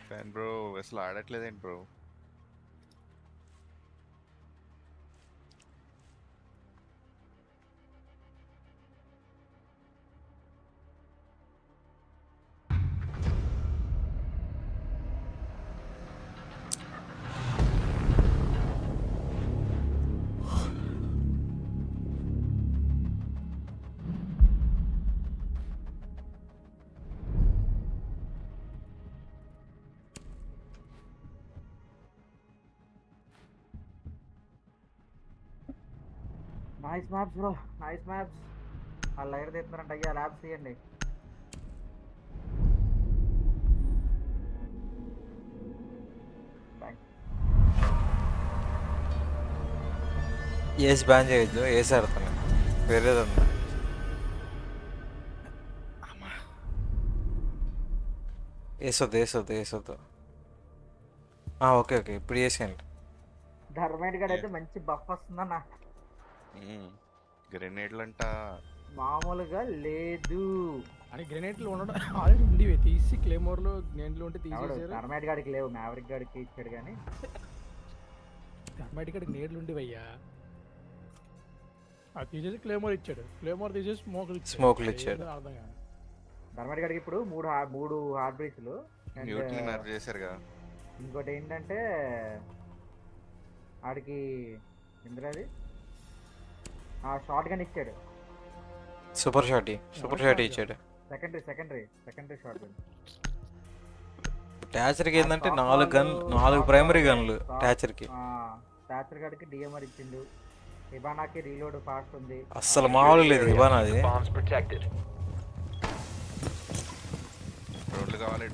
Fan bro అసలు ఆడట్లేదేంటి bro? Nice maps bro, nice maps. వాళ్ళు లైట్ తీస్తున్నారంట, అయ్యా ల్యాబ్స్ తీయండి. ఏసి బ్యాన్ చేయొద్దు, ఏసి ఆడుతున్నా వేరేదన్నా. వేసొద్దు. ఓకే ఇప్పుడు వేసేయండి. ధర్మేట్ గడ్ అయితే మంచి బఫ్ వస్తుందన్న. గ్రెనేడ్లంట మామూలుగా లేదు అని గ్రెనేట్లు ఉండడం ఆల్రెడీ ఉండేవి తీసి క్లేమోర్లో గ్రెనేట్లు ఉంటే తీసేసారు. థర్మైట్ గాడికి లేవు, మ్యావరిక్ గాడికి ఇచ్చాడు కానీ థర్మైట్ గాడికి నేడ్లు ఉండేవయ్యా. అది తీసేసి క్లేమోర్ ఇచ్చాడు, క్లేమోర్ తీసేసి స్మోకులు ఇచ్చాడు. అర్థం కాదు. థర్మైట్ గాడికి ఇప్పుడు మూడు హార్ట్ బ్రీచ్లు చేశారుగా. ఇంకోటి ఏంటంటే ఆడికి ఎందుకది షార్ట్ గన్ ఇచ్చాడు, సూపర్ షాట్ ఇచ్చాడు. Secondary shotgun. టాచర్కి ఏంటంటే 4 ప్రైమరీ గన్లు టాచర్కి. టాచర్ గాడికి డిఎంఆర్ ఇచ్చిండు. హిబానాకి రీలోడ్ ఫాస్ట్ ఉంది. అస్సలు మామూలు లేదు హిబానాది. డ్రోన్లు కావాలి.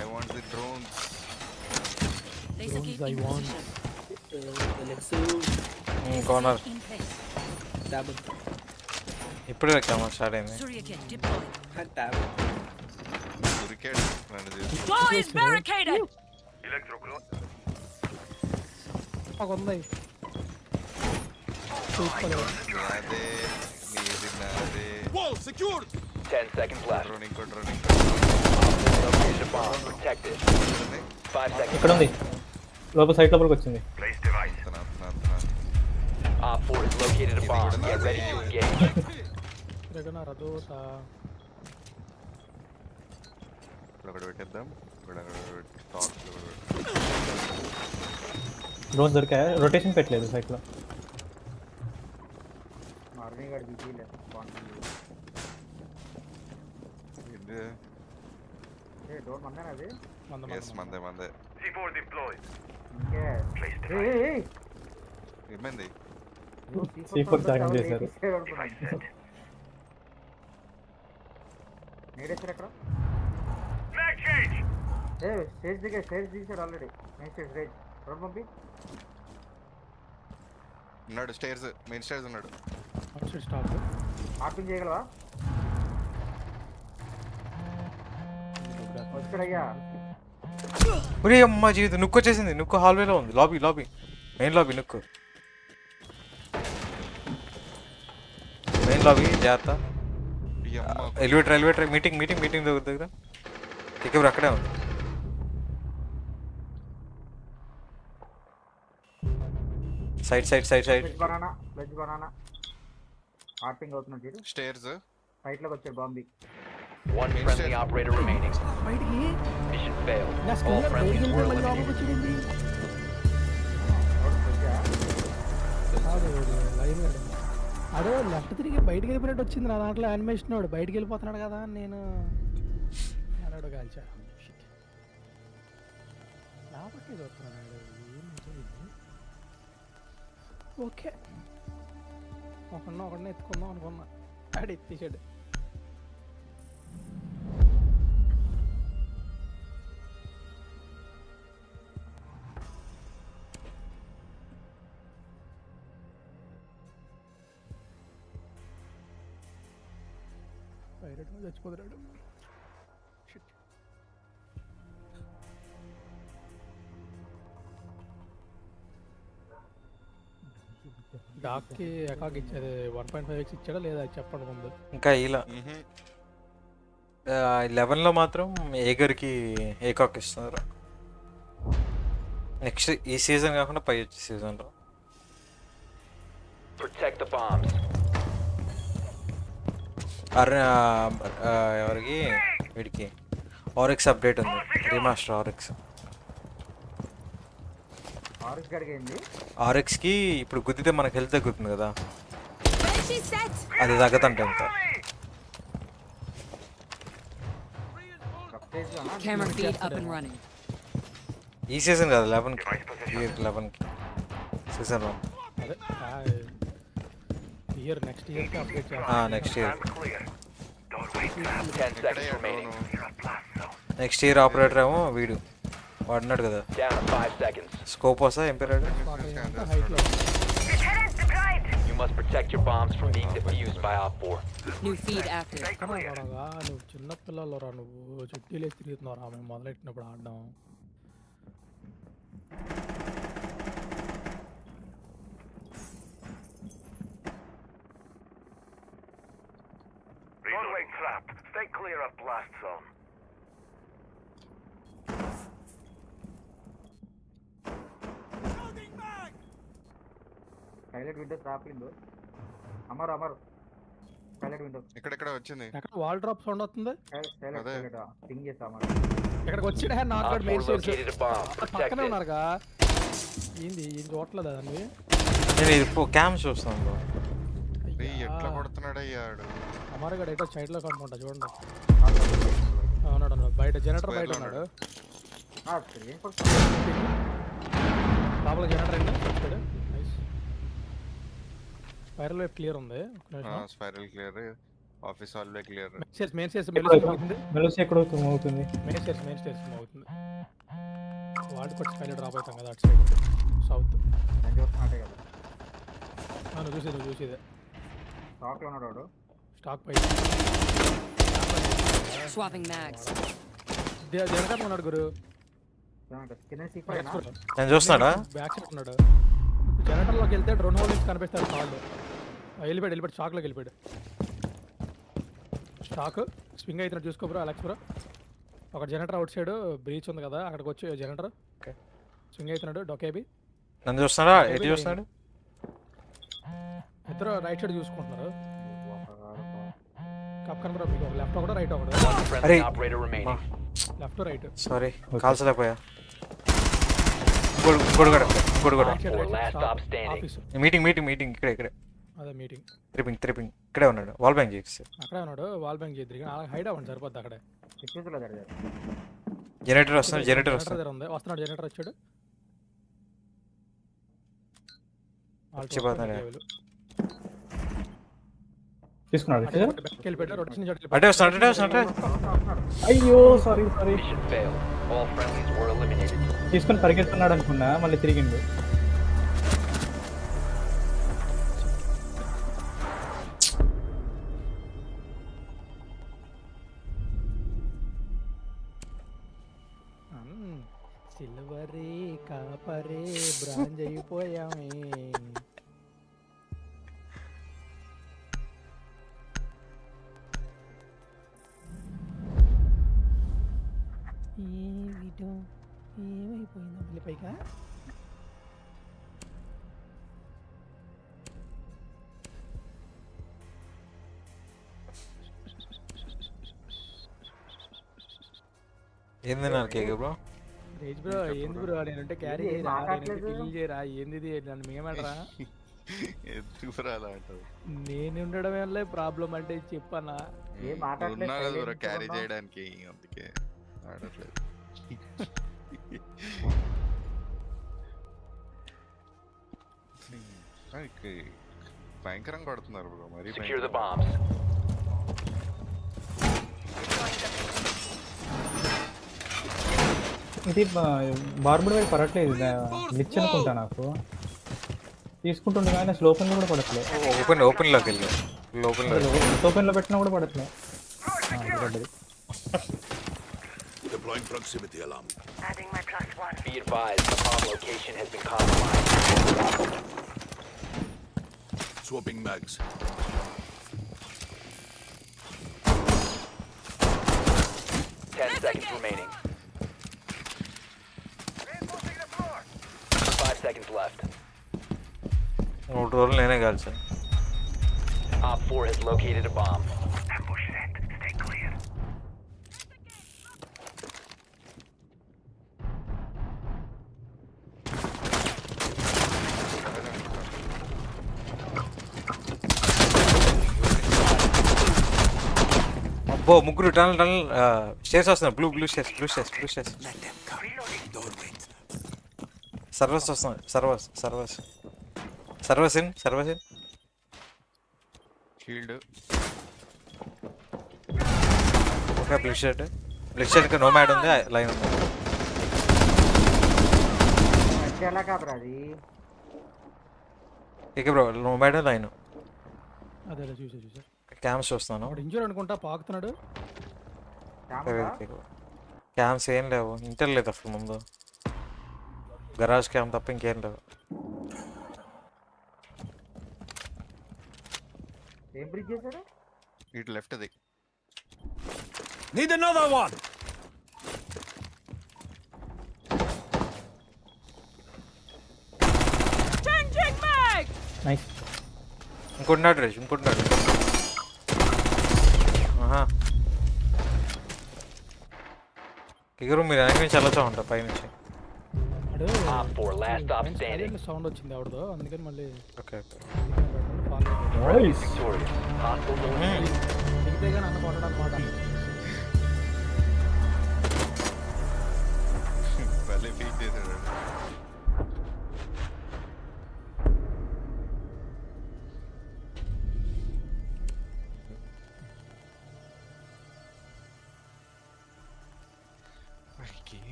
I want the drones. Corner ఇప్పుడే వచ్చామా స్టార్ట్ అయింది. Wall secured. 10 seconds left. Running. Located a bomb. Protected. 5 seconds. ఇక్కడ ఉంది, సైట్ లోపలికి వచ్చింది. Op 4 has located a bomb. Get ready to engage. Drone దొరికాయా? రొటేషన్ పెట్టలేదు సైట్ లో. మందే ఏమైంది? C4 త్యాగం చేశారు. స్టేజ్ తీసాడు ఆల్రెడీ. రోడ్ పంపి ఉన్నాడు, మెయిన్ స్టేర్స్ ఉన్నాడు. ఆర్పింగ్ చేయగలవా? వచ్చాడయ్యా. ఒరే అమ్మ జీవితం నుక్కు వచ్చేసింది. నుక్కు హాల్వేలో ఉంది. లాబీ మెయిన్ లాబీ జాగ్రత్త. ఎలివేటర్ మీటింగ్ దగ్గర టికెవరు అక్కడే ఉంది. సైడ్ బనానా ఆర్పింగ్ అవుతున్నాడు. స్టేర్స్ రైట్ లోకి వచ్చాడు Bambi. One friendly operator remaining. Mission failed. All friendlies were eliminated. అదే లెఫ్ట్ తిరిగి బయటికి వెళ్ళిపోయినట్టు వచ్చింది నా దాంట్లో యానిమేషన్. వాడు బయటికి వెళ్ళిపోతున్నాడు కదా అని నేను అన్నాడు కాల్చా. లాభకి చూస్తున్నాడు. ఓకే ఒకడిని ఎత్తుకుందాం అనుకున్నా, ఆడు ఎత్తేసాడు. చచ్చిపోతున్నాడు. డాక్కి ఎకాక్ ఇచ్చేది 1.5x ఇచ్చాడా లేదా చెప్పండి ముందు. ఇంకా ఇలా 11లో మాత్రం ఏగర్కి ఏకాక్ ఇస్తున్నారు. నెక్స్ట్ ఈ సీజన్ కాకుండా పై వచ్చే సీజన్లో. Protect the bombs. ఎవరికి వీడికి ఆర్ఎక్స్ అప్డేట్ ఉంది, రీమాస్టర్ ఆర్ఎక్స్కి ఇప్పుడు గుద్దితే మనకు హెల్త్ తగ్గుతుంది కదా, అది తగ్గదంట ఇంకా. ఈ సీజన్ కదా 11కి సీజన్ 1 నెక్స్ట్ ఇయర్కి update next year. 10 seconds remaining. Next year operator ఏమో వీడు వాడున్నాడు కదా, Down to 5 seconds. స్కోప్ వస్తా ఎంపీరాడు. You must protect your bombs from being defused by Op 4. New feed active. నువ్వు చిన్న పిల్లలరా, నువ్వు చుట్టీలేసి తిరుగుతున్నారా మేము మొదలెట్టినప్పుడు ఆడడం. trap. Stay clear of blast zone. Silent window trap window. Amar. Silent window. ఇక్కడ వచ్చింది. ఎక్కడ వాల్ డ్రాప్ సౌండ్ వస్తుంది? Silent. పింగ్ చేస్తా అమర్. ఇక్కడికి వచ్చినా నాట్ గడ్ మెయిన్ స్టేజ్. పక్కనే ఉన్నారుగా. ఏంది ఏం చూడట్లేదు దాన్ని? నేను ఇది క్యామ్ చూస్తాను బ్రో. ఎట్లా కొడుతున్నాడు అయ్యాడు. అమర్ గడ ఏటో సైడ్ లో కనుకుంటా చూడండి. అవునాడు బయట జనరేటర్ బయట ఉన్నాడు. లోపల జనరేటర్ అయిందా? నైస్. స్పైరల్ వేవ్ క్లియర్ ఉంది. Spiral clear. ఆఫీస్ హాల్ వే క్లియర్. మెయిన్ స్టేజ్ మెలోస్ ఎక్కడ అవుతుంది? మెయిన్ స్టేజ్ అవుతుంది. వాడి కొట్టి స్పైరల్ డ్రాప్ అవుతాం కదా అటు సైడ్ సౌత్. నేను చూస్తున్నట్టే కదా. నువ్వు చూసేదే. స్టాక్ లో ఉన్నాడు వాడు. స్టాక్ పై Swapping mags. జనరేటర్ ఉన్నాడు గురు. నేను చూస్తున్నాడా? బ్యాక్ సైడ్ ఉన్నాడు. జనరేటర్ లోకి వెళ్తే డ్రోన్ హోల్ నుంచి కనిపిస్తాడు కాళ్ళు. వెళ్ళిపోయాడు స్టాక్ లోకి వెళ్ళిపోయాడు. స్టాక్ స్వింగ్ అవుతున్నాడు చూసుకో బ్రో అలెక్స్ బ్రో. ఒక జనరేటర్ అవుట్ సైడ్ బ్రీచ్ ఉంది కదా అక్కడికి వచ్చి జనరేటర్ స్వింగ్ అవుతున్నాడు. డొకేబీ నన్ను చూస్తున్నాడా? ఎటు చూస్తున్నాడు? ఇద్దరు రైట్ సైడ్ చూసుకుంటున్నారు. కప్కన్ బ్రో మీకు లెఫ్ట్ ఒకటి రైట్ ఒకటి. అరే లెఫ్ట్ రైట్ సారీ కాల్చలేకపోయా. గుడ్ మీటింగ్ ఇక్కడే. అదే మీటింగ్. ట్రిపింగ్ ఇక్కడే ఉన్నాడు. వాల్ బ్యాంక్ చేసి అక్కడే ఉన్నాడు. వాల్ బ్యాంక్ చేద్దరు అలా హైడ్ అవ్వండి సరిపోద్ది. అక్కడే జనరేటర్ వస్తున్నాడు. జనరేటర్ ఉంది. వస్తున్నాడు జనరేటర్ వచ్చాడు. తీసుకున్నాడు. అటే వస్తున్నాడు. అయ్యో సారీ తీసుకొని పరిగెత్తున్నాడు అనుకున్నా మళ్ళీ తిరిగిండు. సిల్వరే కాపరే బ్రాంజ్ అయిపోయామే. ఏమైపోయిందా మళ్ళీ పైగా? ఏంది నా కేక్ బ్రో? రేజ్ బ్రో ఏంది బ్రో నేనంటే క్యారీ చేయరా ఏంది నన్ను మేమడరా? నేను ఉండడం వల్లే ప్రాబ్లం అంటే చెప్పన్నా. క్యారీ చేయడానికి అందుకే ఆడట్లేదు. భయంకరంగా కొడుతున్నారు బ్రో మరి. ఇది బార్బుడ్ వైపు పడట్లేదు. గ్లిచ్ అనుకుంటా నాకు. తీసుకుంటుండే కానీ అసలు ఓపెన్లో కూడా పడట్లేదు. ఓపెన్లోకి వెళ్ళి ఓపెన్లో పెట్టినా కూడా పడట్లేదు. Deploying proximity alarm. Adding my +1. Be advised, the bomb location has been compromised. Swapping mags. Seconds remaining. 5 seconds left. నేనే కాల్చాను. Op 4 has located a bomb. Ambush set. Stay clear. అబ్బో ముగ్గురు టనల్ స్టేర్స్ వస్తున్నారు. Blue stairs. సర్వర్స్ వస్తున్నాయి. Servers in shield. Okay blood shirt no mad ఉంది. Line ఉంది. ఇక bro no mad line. అదే చూసా క్యామ్స్ చూస్తున్నాను. ఇంజూర్ అనుకుంటా పాకుతున్నాడు. క్యామ్స్ ఏం లేవు. ఇంటర్ లేదు అసలు. ముందు గరాజ్ క్యామ్ తప్ప ఇంకేం లేవు. ఏం బ్రిడ్జ్ చేశాడు? ఇటు లెఫ్ట్ అది Need another one. Changing mag. Nice. ఇంకొన్నాడు రేష్, ఇంకొన్నాడు. కిగరు మీరు వెనక నుంచి వెళ్ళొచ్చా ఉంటా పైనుంచి. సౌండ్ వచ్చింది ఎవడదో, అందుకని మళ్ళీ ఓకే దిగితే కానీ అన్న కొట్టడం అనమాట. భలే ఫీట్ చేశాడు.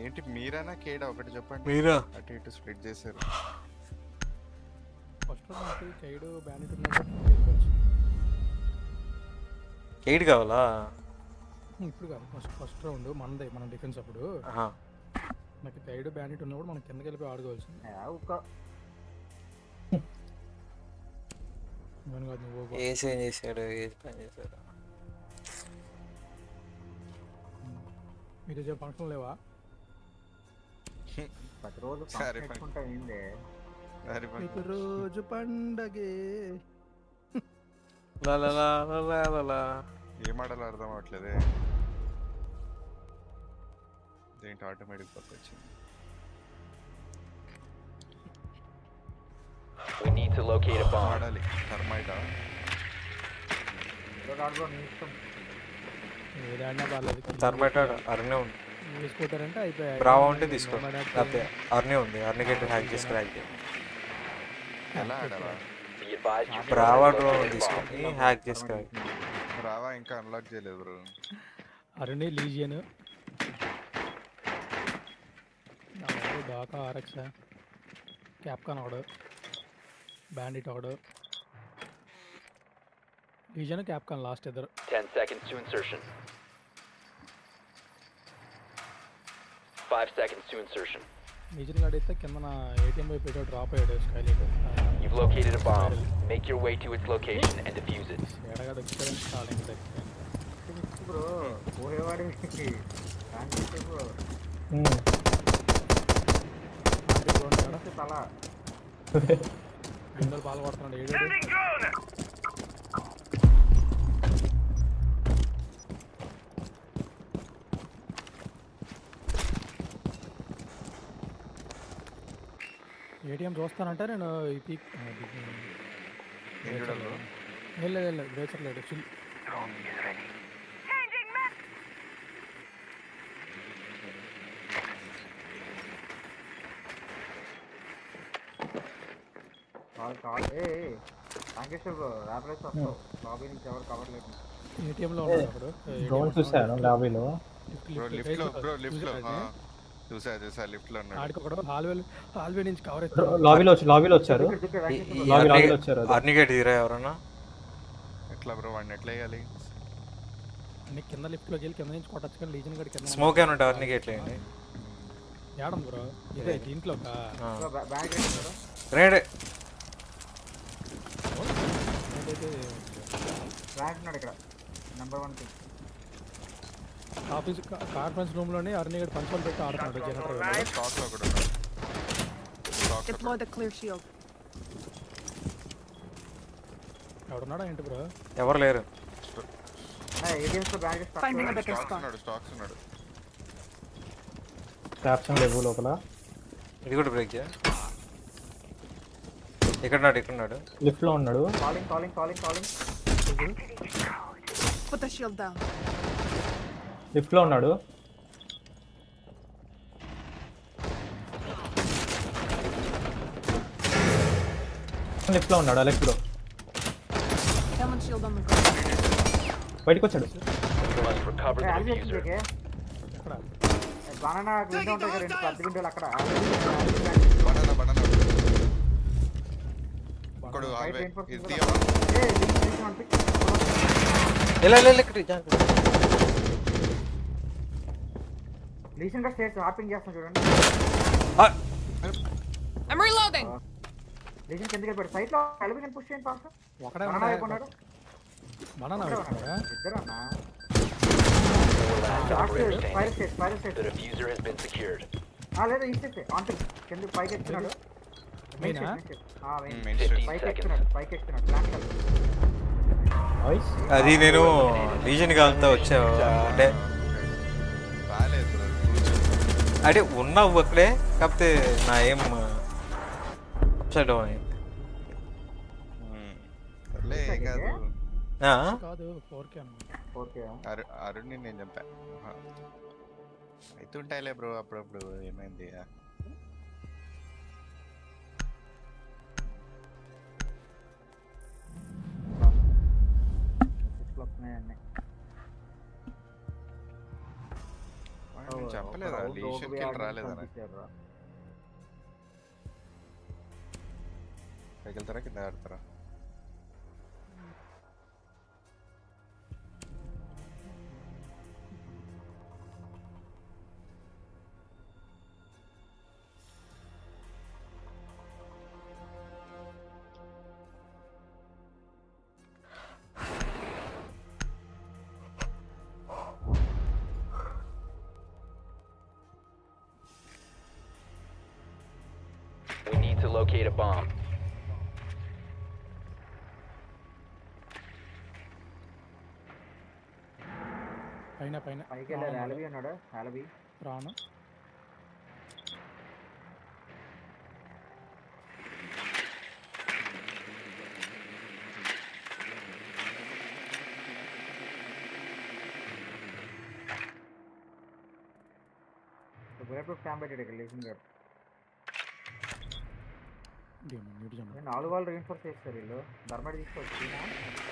ఏంటి మీరానా కేడా ఒకటి చెప్పండి. మీరా అటు ఇటు స్ప్లిట్ చేశారు. ఫస్ట్ కైడు బ్యానెట్ ఎయిట్ కావాలా? ఇప్పుడు కాదు, ఫస్ట్ రౌండ్ మనదే, మన డిఫెన్స్ అప్పుడు నాకు కైడు బ్యానెట్ ఉన్నప్పుడు మనం కిందకి వెళ్ళిపోయి ఆడుకోవాల్సింది. ఏసీ ఏం చేశాడు, ఏది పని చేశాడు. మీరు ఫంక్షన్ లేవా? ప్రతిరోజు రోజు పండగే. ఏం ఆడాలో అర్థం అవట్లేదే. దేంట్లో ఆటోమేటిక్ పక్క వచ్చింది. We need to locate a bomb. ఆడాలి టర్మైటా. ఏదైనా బాగాలేదు. టర్మైట్ అర్నే ఉంది. తీసుకుంటారంటే అయిపోయాయి. బ్రావో ఉంటే తీసుకో, లేకపోతే అర్నే ఉంది. అర్నికేట్ హ్యాక్ చేసి క్రాక్ చేయాలి. ఎలా ఆడాలా? బ్రావా డ్రోన్ తీసుకొని హ్యాక్ చేసి క్రాక్. బ్రావా ఇంకా అన్లాక్ చేయలేదు బ్రో. అరుణి లీజియన్ దాకా ఆర్ఎక్స్ క్యాప్కాన్ ఒకడు, బ్యాండిట్ ఒకడు, లీజియన్ క్యాప్కాన్ లాస్ట్ ఇద్దరు. 10 seconds to insertion. 5 seconds to insertion. Legion గాడి అయితే కింద నా ఏటీఎం వైపు పెట్టాడు, డ్రాప్ అయ్యాడు skylight. You've located a bomb. Make your way to its location and defuse it. ఎడగాడు వచ్చాడని స్టార్టింగ్ దగ్గర బ్రో పోయేవాడి బ్రో తల గిందలు బాల్ పడుతున్నాడు. ఏడాడు ఏటీఎం చూస్తానంటే నేను ఈ పీక్ వెళ్ళలేదు, వేచర్లేడు చిల్. ఏటీఎంలో ఉన్నాడు అప్పుడు. డ్రోన్ చూసాను లాబీలో. చూసా లిఫ్ట్ లో ఉన్నాడు. ఆడికొకడు హాల్వే నుంచి కవర్ లాబీలో వచ్చారు. అర్నికేట్ తీరా ఎవరన్నా? ఎట్లా బ్రో వాడిని ఎట్లా వేయాలి? అన్ని కింద లిఫ్ట్లోకి వెళ్ళి కింద నుంచి కొట్టచ్చు కానీ లీజన్ గడి కింద స్మోక్ ఏమైనా ఉంటాయి అర్నికేట్ లేండి. ఏడం బ్రో ఇదే దీంట్లో రేడే ఇక్కడ నెంబర్ 1 ఆఫీస్ కాన్ఫరెన్స్ రూమ్ లోనే అర్నిగడ్ పంచులు పెట్టి ఆడుతున్నాడు జనరేటర్. స్టాక్ లో కూడా ఉన్నాడు. Deploy the clear shield. ఎవడున్నాడా ఏంటి బ్రో? ఎవరు లేరు. Finding a better spot. Stocks ఉన్నాడు. క్యాప్షన్ లేవు లోపల. ఇది కూడా బ్రేక్ చేయ. ఇక్కడ లిఫ్ట్ లో ఉన్నాడు. Calling Put the shield down. Lift లో ఉన్నాడు. లిఫ్ట్ లో ఉన్నాడు Alex bro. Someone shield on the ground. బయటికి వచ్చాడు. Recover the diffuser. Banana window ఉంటాయి కదా, 2 పెద్ద విండోలు అక్కడ. బనానా ఇంకోడు హాల్వే ఇది తీయవా? లీషన్ గా స్టేట్ హాపింగ్ చేస్తాం చూడండి. I'm reloading. లీషన్ కిందకి వెళ్ళిపోయాడు. సైట్ లో ఎలిమినేషన్ పుష్ చేయండి ఫాస్ట్. ఒకడే బనానా అయిపోయాడు. బనానా ఇద్దరు అన్న last operator Fire standing. state. The diffuser has been secured. లేదా ఈ స్టెప్ ఆంటీ కింద పైకి ఎక్కుతున్నాడు మెయిన్ స్టెప్ 15 seconds. పైకి ఎక్కుతున్నాడు ప్లాంట్ అది నేను రీజన్గా అంతా వచ్చా అంటే రాలేదు bro. అంటే ఉన్నావు అక్కడే కాకపోతే నా ఏం అప్సైడ్ డౌన్ అయింది. సర్లే ఏం కాదు. కాదు 4K అన్నమాట. అరుణ్ని నేను చంపా. అవుతుంటాయిలే బ్రో అప్పుడప్పుడు. ఏమైంది? చెప్పలేదా లీషన్ కిల్ రాలేదా? పైకి వెళ్తారా కింద ఆడతారా? We need to locate a bomb. పైన పైకి వెళ్ళారు ఆలబీ అన్నాడు ఆలబీ రాను బుల్లెట్ స్టాంప్ పెట్టాడు ఇక్కడ లేచింగ్ గారు మ్యూట్ జంప్ 4 వాళ్ళు రీఇన్ఫోర్స్ చేస్తారు వీళ్ళు ధర్మడి తీసుకోవచ్చు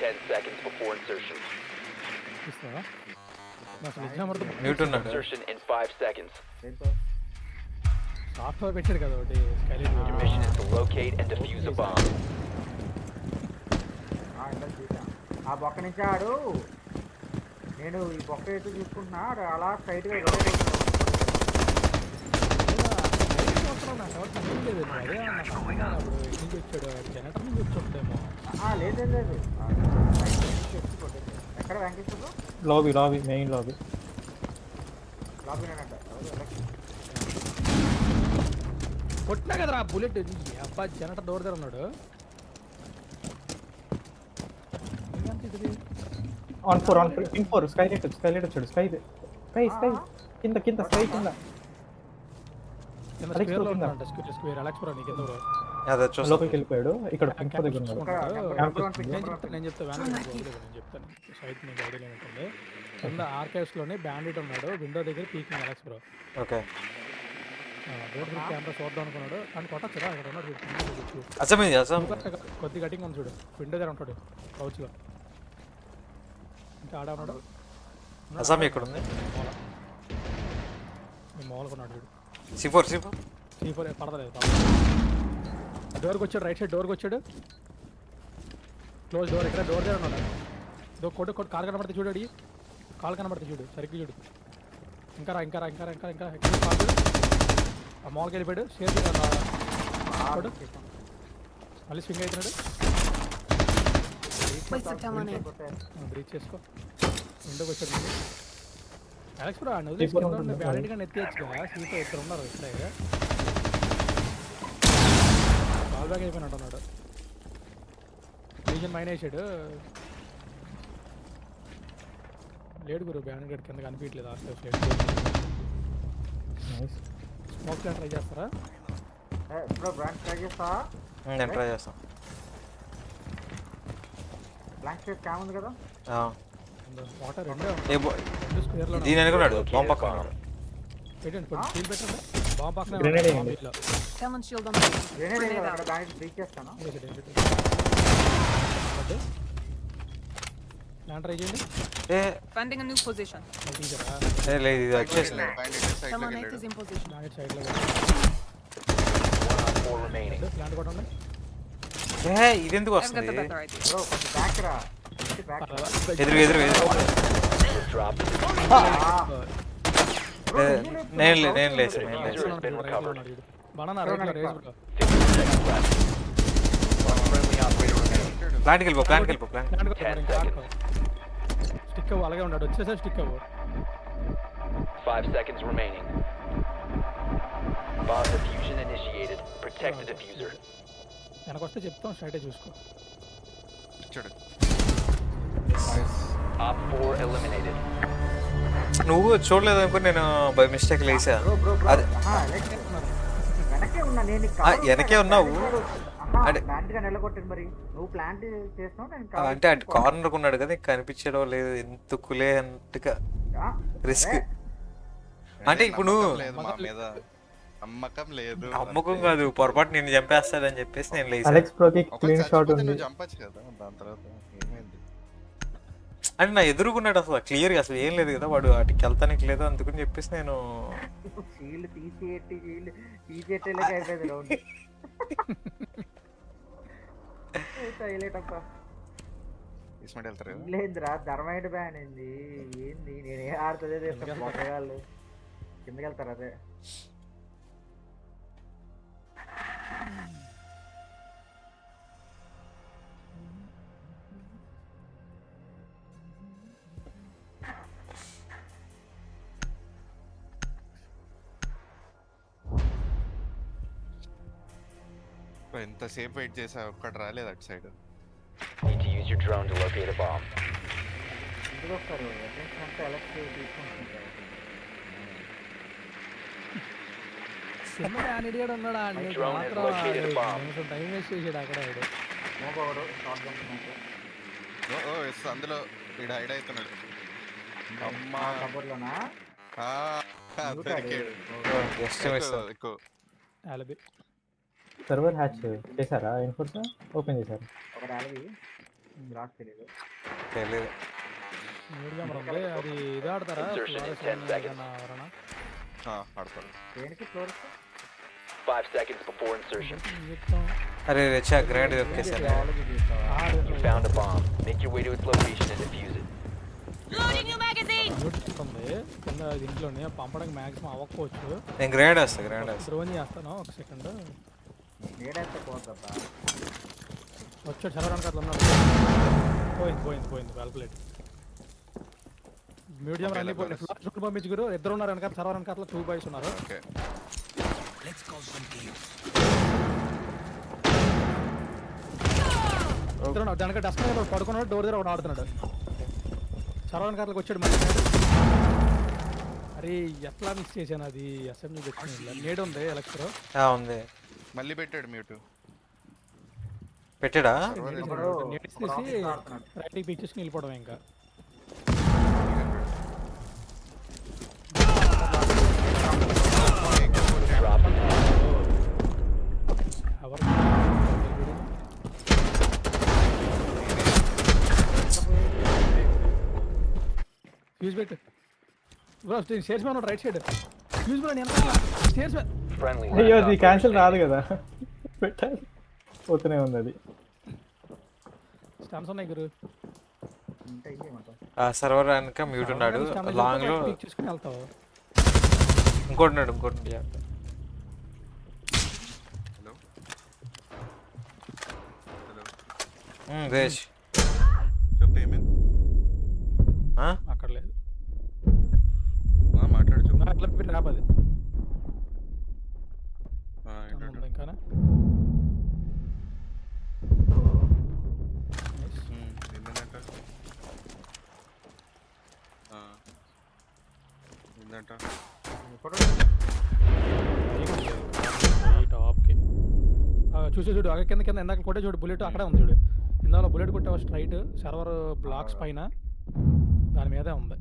10 seconds before insertion. ఇస్తావా అసలు ఎగ్జామ్ అర్థం మ్యూట్ ఉన్నాడు. Insertion in 5 seconds. సాఫ్ట్వేర్ పెట్టాడు కదా ఒకటి Your mission is to locate and defuse a bomb. ఆ బొక్క నుంచి ఆడు నేను ఈ బొక్క అయితే చూసుకుంటున్నా అలా స్ట్రైట్గా లేదు ఎక్కడ వెంకటేశ్వర లాబీ మెయిన్ లాబీ కొట్టినా కదరా బుల్లెట్ అబ్బా జనరేటర్ డోర్ దగ్గర ఉన్నాడు. ఆన్ 4 స్కై లైట్ వచ్చాడు స్కై కింద స్కై కింద స్క్వేర్ అలెక్స్ బ్రో నీకు ఎందుకు లోపలికి వెళ్ళిపోయాడు. ఇక్కడ పింక్ దగ్గర ఉన్నాడు. నేను చెప్తాను సైట్ మీకు ఐడియా ఏమిటంటే కింద ఆర్కైవ్స్లోనే బ్యాండిట్ ఉన్నాడు విండో దగ్గర Peking Alex bro. Okay door camera చూద్దాం అనుకున్నాడు అని కొట్టచ్చురా అక్కడ ఉన్నాడు కొద్ది కటింగ్ ఉంది చూడు విండో దగ్గర ఉంటాడు కౌచ్లో ఇంకా ఆడ ఉన్నాడు. అసామి ఎక్కడ ఉంది? మామూలుగా ఉన్నాడు చూడు C4 పడతలేదు డోర్కి వచ్చాడు రైట్ సైడ్ డోర్కి వచ్చాడు క్లోజ్ డోర్ ఇక్కడ డోర్ దగ్గర ఉన్నాడు. కొట్టు కాలు కనబడితే చూడు అడిగి కాలు కనబడితే చూడు సరిగ్గా చూడు ఇంకా కాలు ఆ మాల్కి వెళ్ళిపోయాడు షేర్ చేయడు మళ్ళీ స్వింగ్ అవుతున్నాడు. బ్రీచ్ చేసుకో విండోకి వచ్చాడు మళ్ళీ అలెక్స్ బ్రో బ్యాలెట్గా ఎత్తేయచ్చు కదా సీతో ఇక్కడ ఉన్నారు ఇక్కడే కాల్ బ్యాక్ అయిపోయినట్టు ఉన్నాడు. రీజన్ మైన్ వేసాడు లేడు గురు బ్యానెట్ గడ్ కింద కనిపించలేదు ఆస్ట్రేట్ స్మోక్ ట్రై చేస్తారా? నేను ట్రై చేస్తాను. బ్లాంక్ షేప్ క్యామ్ ఉంది కదా వాటర్ దీని అనుకున్నాడు బాంబ్ పక్కన పెట్టండి ఫీల్ పెట్టండి బాంబ్ పక్కన Someone shield on the grenade అక్కడ దానికి బ్రేక్ చేస్తాను. ప్లాన్ ట్రై చేయండి. finding a new position. లేదు ఇది వచ్చేసింది. Someone is in position. Plan side లో 4 remaining. ప్లాన్ కొట్టండి. ఇది ఎందుకు I've got the వస్తుంది? better idea. బ్రో కొంచెం బ్యాక్ రా ఎదురు నేను లేసు ప్లాంట్కి వెళ్ళిపో స్టిక్ అవ్వు అలాగే ఉన్నాడు వచ్చేసరి స్టిక్ అవ్వు 5 seconds remaining. Bomb diffusion initiated. Protect the diffuser. వెనకొస్తే చెప్తాం స్ట్రైటే చూసుకో. చూడు. Op 4 eliminated. నువ్వు చూడలేదు అనుకో, నేను బై మిస్టేక్ లేసా. అది వెనకే ఉన్నా నేను వెనకే ఉన్నావు ప్లాంట్ గా నిలగొట్టింది. మరి నువ్వు ప్లాంట్ చేస్తున్నావు, అంటే అటు కార్నర్ ఉన్నాడు కదా, కనిపించడం లేదు ఎందుకులే అంతగా రిస్క్. అంటే ఇప్పుడు నమ్మకం లేదు, నమ్మకం కాదు, పొరపాటు నేను చంపేస్తాడని చెప్పేసి నేను లేసా. అలెక్స్ ప్రోకి క్లీన్ షాట్ ఉంది. చంపచ్చు కదా, దాని తర్వాత ఏమైంది అంటే నా ఎదురుకున్నాడు, అసలు క్లియర్గా అసలు ఏం లేదు కదా, వాడు వాటికి వెళ్తానికి లేదు, అందుకని చెప్పేసి నేను లేదురా ధర్మైడ్ బ్యాన్ ఏంది ఏంది, నేను ఏ ఆడుతుందే పోటగాళ్ళు కిందకి వెళ్తారు. అదే ఎంతసేపు వెయిట్ చేసా, ఒక్కటి రాలేదు అటు side. Need to use your drone to locate a bomb. ఇందులో వస్తారు అటెన్షన్ అంతా ఎలక్ట్ తీసుకుంటుంటారు. చిన్న క్యాండిడేట్ ఉన్నాడా అండి, టైం వేస్ట్ చేసాడు అక్కడ. అందులో వీడు హైడ్ అవుతున్నాడు. అమ్మా కబర్లోనా ఎక్కువ సర్వర్ హ్యాచ్ చేశారా? ఇన్ఫోర్స్ ఓపెన్ చేశారు. ఒకటి ఆల్రెడీ లాస్ట్ తెలియదు. అది ఇది ఆడతారా? ఆడతారు. దేనికి ఫ్లోర్? 5 seconds before insertion. అరే రెచ్చా గ్రాండ్ వచ్చేసాను. You found a bomb. Make your way to its location and defuse it. Loading new magazine. కింద దీంట్లోనే పంపడానికి మ్యాక్సిమం అవ్వకపోవచ్చు. నేను గ్రాండ్ వేస్తా, డ్రోన్ చేస్తాను. ఒక సెకండ్ పోతుందా వచ్చాడు చదవడానికి అట్లా ఉన్నాడు. పోయింది క్యాల్కులేట్. మీడియం రన్ అయిపోయింది. ఫ్లాష్ పంపించుకురు, ఇద్దరు ఉన్నారు వెనకాల చదవడానికి అట్లా 2 బాయ్స్ ఉన్నారు. ఇద్దరు దానికి డస్ట్ మీద పడుకున్నాడు, డోర్ దగ్గర ఒకటి ఆడుతున్నాడు. చదవడానికి అట్లకి వచ్చాడు మళ్ళీ. అరే ఎట్లా మిస్ చేశాను అది. అసెంబ్లీ నేడు ఉంది ఎలక్టర్ ఉంది, మళ్ళీ పెట్టాడు మ్యూట్. పెట్టాడా? తీసి రైట్కి పిక్చర్స్ వెళ్ళిపోవడం. ఇంకా ఫ్యూజ్ పెట్టు bro. Stairs man right side fuse bro. నేను స్టేర్స్ మ్యాన్. అయ్యో అది క్యాన్సిల్ రాదు కదా, పెట్టాలి పోతూనే ఉంది అది. స్టాన్స్ ఉన్నాయి గురు. సర్వర్ వెనక మ్యూట్ ఉన్నాడు, లాంగ్ లో చూసుకుని వెళ్తావు. ఇంకోటి హలో దేశ్ చెప్పు ఏమైంది. అక్కడ లేదు మాట్లాడు చెప్పు. అట్లా పెట్టి రాపది ఇంకానా. టాప్కి చూడు అక్కడ కింద ఎందాక కొట్టే చూడు. బుల్లెట్ అక్కడే ఉంది చూడు. ఇందాలో బుల్లెట్ కొట్టావు స్ట్రైట్ సర్వర్ బ్లాక్స్ పైన, దాని మీదే ఉంది.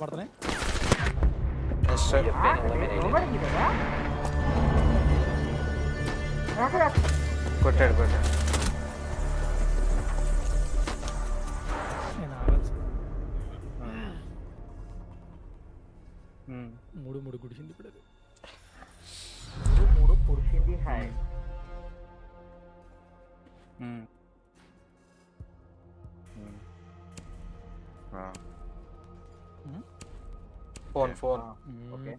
పడుతున్నాయి. కొట్టాడు మూడు గుడిచింది ఇప్పుడు. అది మూడు పుడిచింది. Hi phone okay.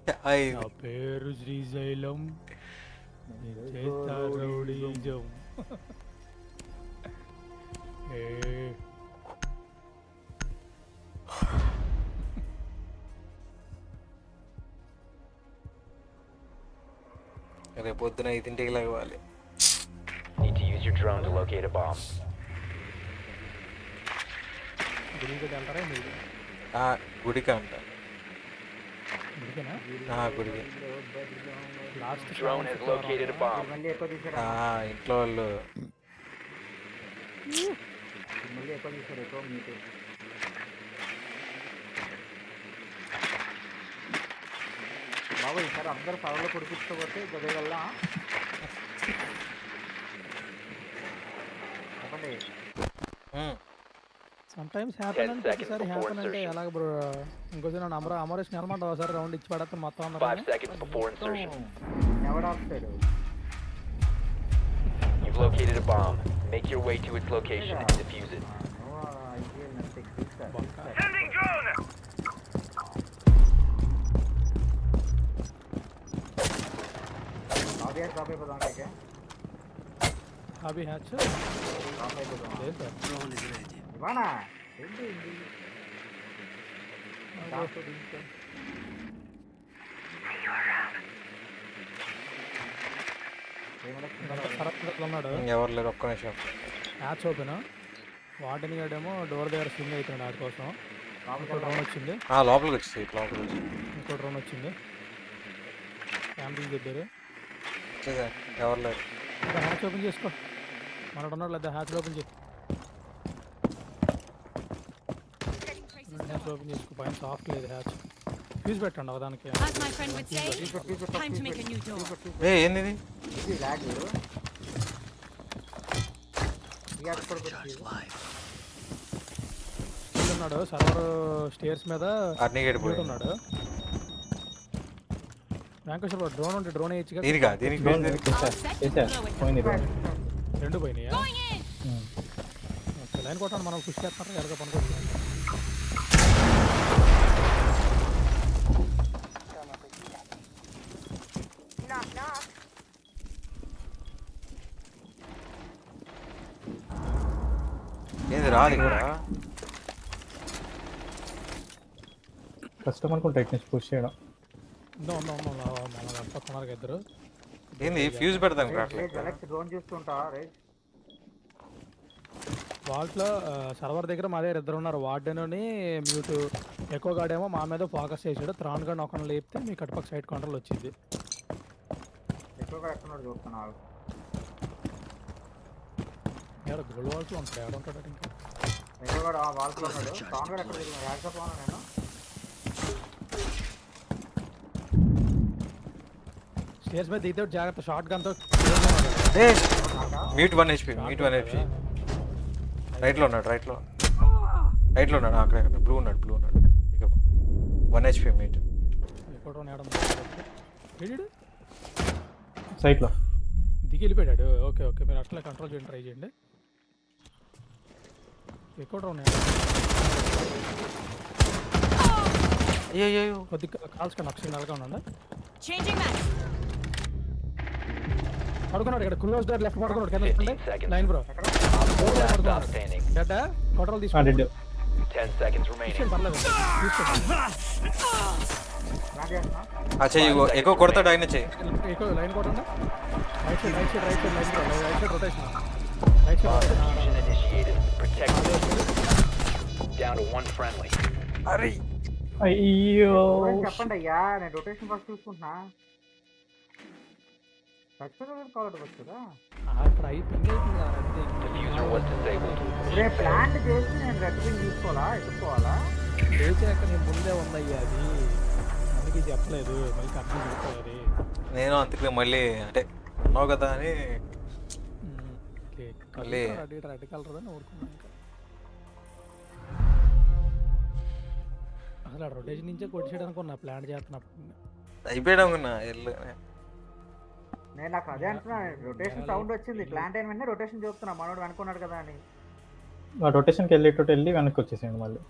నా పేరు శ్రీశైలం చేస్తా రౌడీజం. రేపు పొద్దున 5ంటికి లగవాలి. Need to use your drone to locate a bomb. గుడికి అంట. గుడికి. Drone has located a bomb. ఇంట్లో వాళ్ళు బాబు ఈసారి అందరూ సభలో కుడిపించుకోబోతే గదిగల్లా చెప్పండి. సమ్టైమ్స్ హ్యాపన్ అంటే ఒకసారి హ్యాపన్ అంటే ఎలాగ బ్రో? ఇంకోసారి నన్ను అమరేష్ నిలమంటావు ఒకసారి రౌండ్ ఇచ్చి పడతాను మొత్తం అందరూ. 5 seconds before insertion. ఎవడాపుతాడు? You've located a bomb. Make your way to its location and defuse it. Sending drone! అభి హ్యాచ్ ఇవానా ఉన్నాడు. ఎవరు లేరు, ఒక్క నిమిషం. Hatch open. వార్డెన్ గాడేమో డోర్ దగ్గర స్వింగ్ అవుతున్నాడు ఆడి కోసం. ఇంకో డ్రోన్ వచ్చింది. లోపలికి వచ్చి ఇంకో డ్రోన్ వచ్చింది. క్యాంపింగ్ చెప్పారు. ఎవరు లేరు. హ్యాచ్ ఓపెన్ చేసుకో. మనడు ఉన్నాడు లేదా? హ్యాచ్ ఓపెన్ చేయి. హ్యాచ్ ఓపెన్ చేసుకో. పైన సాఫ్ట్ లేదు హ్యాచ్. ఫ్యూజ్ పెట్టండి ఒకదానికి. ఏంది ఉన్నాడు సర్వర్ స్టేర్స్ మీద ఉన్నాడు. వెంకటేశ్వర డ్రోన్ ఉంటే డ్రోన్ వేయచ్చు. రెండు పోయినాయా? లైన్ కొట్టాను మనం పుష్ చేస్తున్నారు ఎలాగ పనుకోవచ్చు. ఏంది రాదు ఇక్కడ? కష్టం అనుకుంటా టెక్నిక్స్ పుష్ చేయడం. ఇద్దరు ఏంది ఫ్యూజ్ పెడతాను. వాల్ట్లో సర్వర్ దగ్గర మా దగ్గర ఇద్దరు ఉన్నారు. వార్డెన్ అని మ్యూట్. ఎక్కువ గాడేమో మా మీద ఫోకస్ చేసాడు. త్రాన్ గాడిని ఒకరిని లేపితే మీ కట్టుపక్క సైడ్ కంట్రోల్ వచ్చింది. గోల్డ్ వాల్స్ ఉంటాయి. ఏడ ఉంటాడు ఇంకా స్టేర్స్ మీద దిగితే జాగ్రత్త. షార్ట్ గన్తో మ్యూట్ 1 HP. రైట్లో ఉన్నాడు. అక్కడ బ్లూ ఉన్నాడు. 1 HP మ్యూట్. సైట్లో దిగి వెళ్ళిపోయాడు. ఓకే మీరు అట్లా కంట్రోల్ చేయండి, ట్రై చేయండి. ఎక్కువ కొద్దిగా కాల్స్ కన్నా అక్షరం నెలగా ఉండండి. పడుకున్నాడు ఇక్కడ. క్లోజ్ డోర్ లెఫ్ట్ పడుకున్నాడు. కింద లైన్ బ్రో కొట్రలు తీసుకోండి. 10 seconds remaining. ఎక్కువ కొడతాడు ఆయన. చెయ్యి ఎక్కువ లైన్ కొట్టండి. Right side rotation. Diffusion initiated. Protect. Down to 1 friendly. అయ్యో చెప్పండి అయ్యా. నేను రొటేషన్ ఫస్ట్ చూసుకుంటున్నా. Diffuser was disabled. ప్లాంట్ చేసి నేను రెడ్ పిన్ చూసుకోవాలా? ఎత్తుకోవాలా? నేను ముందే ఉందయ్యా. అది అందుకే చెప్పలేదు. మళ్ళీ కంపెనీ చూసుకోవాలి. నేను అందుకే మళ్ళీ అంటే ఉన్నావు కదా అని మళ్ళీ రెడ్ కలర్ అని ఊరుకున్నాను. అసలు ఆ రొటేషన్ నుంచే కొట్టేయడానికి ఉన్నా ప్లాన్ చేస్తున్నప్పుడు అయిపోయాడు. నేను నాకు అదే అంటున్నా. రొటేషన్ సౌండ్ వచ్చింది. ప్లాంట్ అయిన వెంటనే రొటేషన్ చూస్తున్నా. మనోడు అనుకున్నాడు కదా అని. రొటేషన్కి వెళ్ళి వెనక్కి వచ్చేసాడు మళ్ళీ.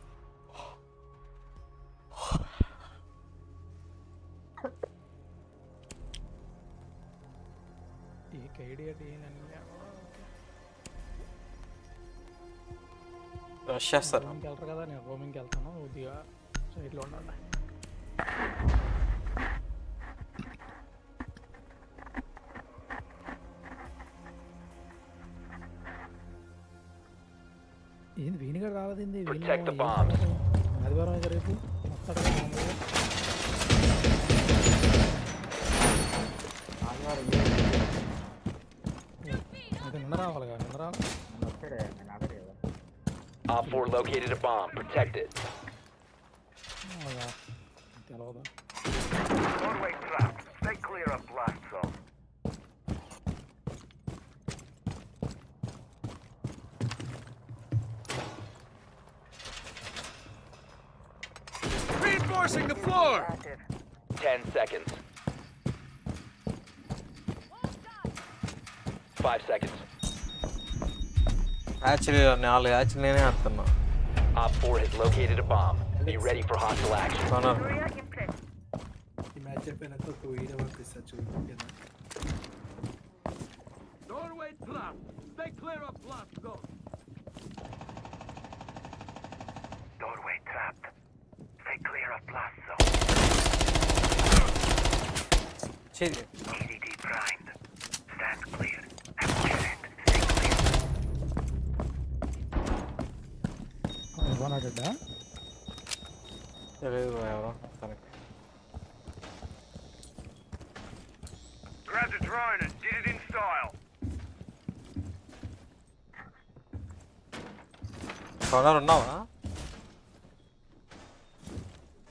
రష్ చేస్తారు. రూమింగ్కి వెళ్తారు కదా, నేను రూమింగ్కి వెళ్తాను, కొద్దిగా సైడ్లో ఉండండి. ఏంది వీనిగా రాలేదండి? ఆదివారం అయితే రేపు వస్తాడు కదా మామూలుగా. అయితే నిన్న రావాలిగా, నిన్న రావాలి. Op 4 located a bomb. Protect it. తెలవదా? Doorway trapped. Stay clear of blast zone. Reinforcing the floor! 10 seconds. 5 seconds. Actually 4 actually నేనే ఆడుతున్నా. Op 4 has located a bomb. Be ready for hostile action. ఈ మ్యాచ్ అయిపోయినాక ఒక video పంపిస్తా చూడండి. Doorway trapped. Stay clear of blast zone. Doorway trapped. Stay clear of blast zone. EDD primed. Stand clear. ఇవ్వనాడా? తెలియదు ఎవరో తనకి. Grabbed a drone and did it in style. కొనర్ ఉన్నావా?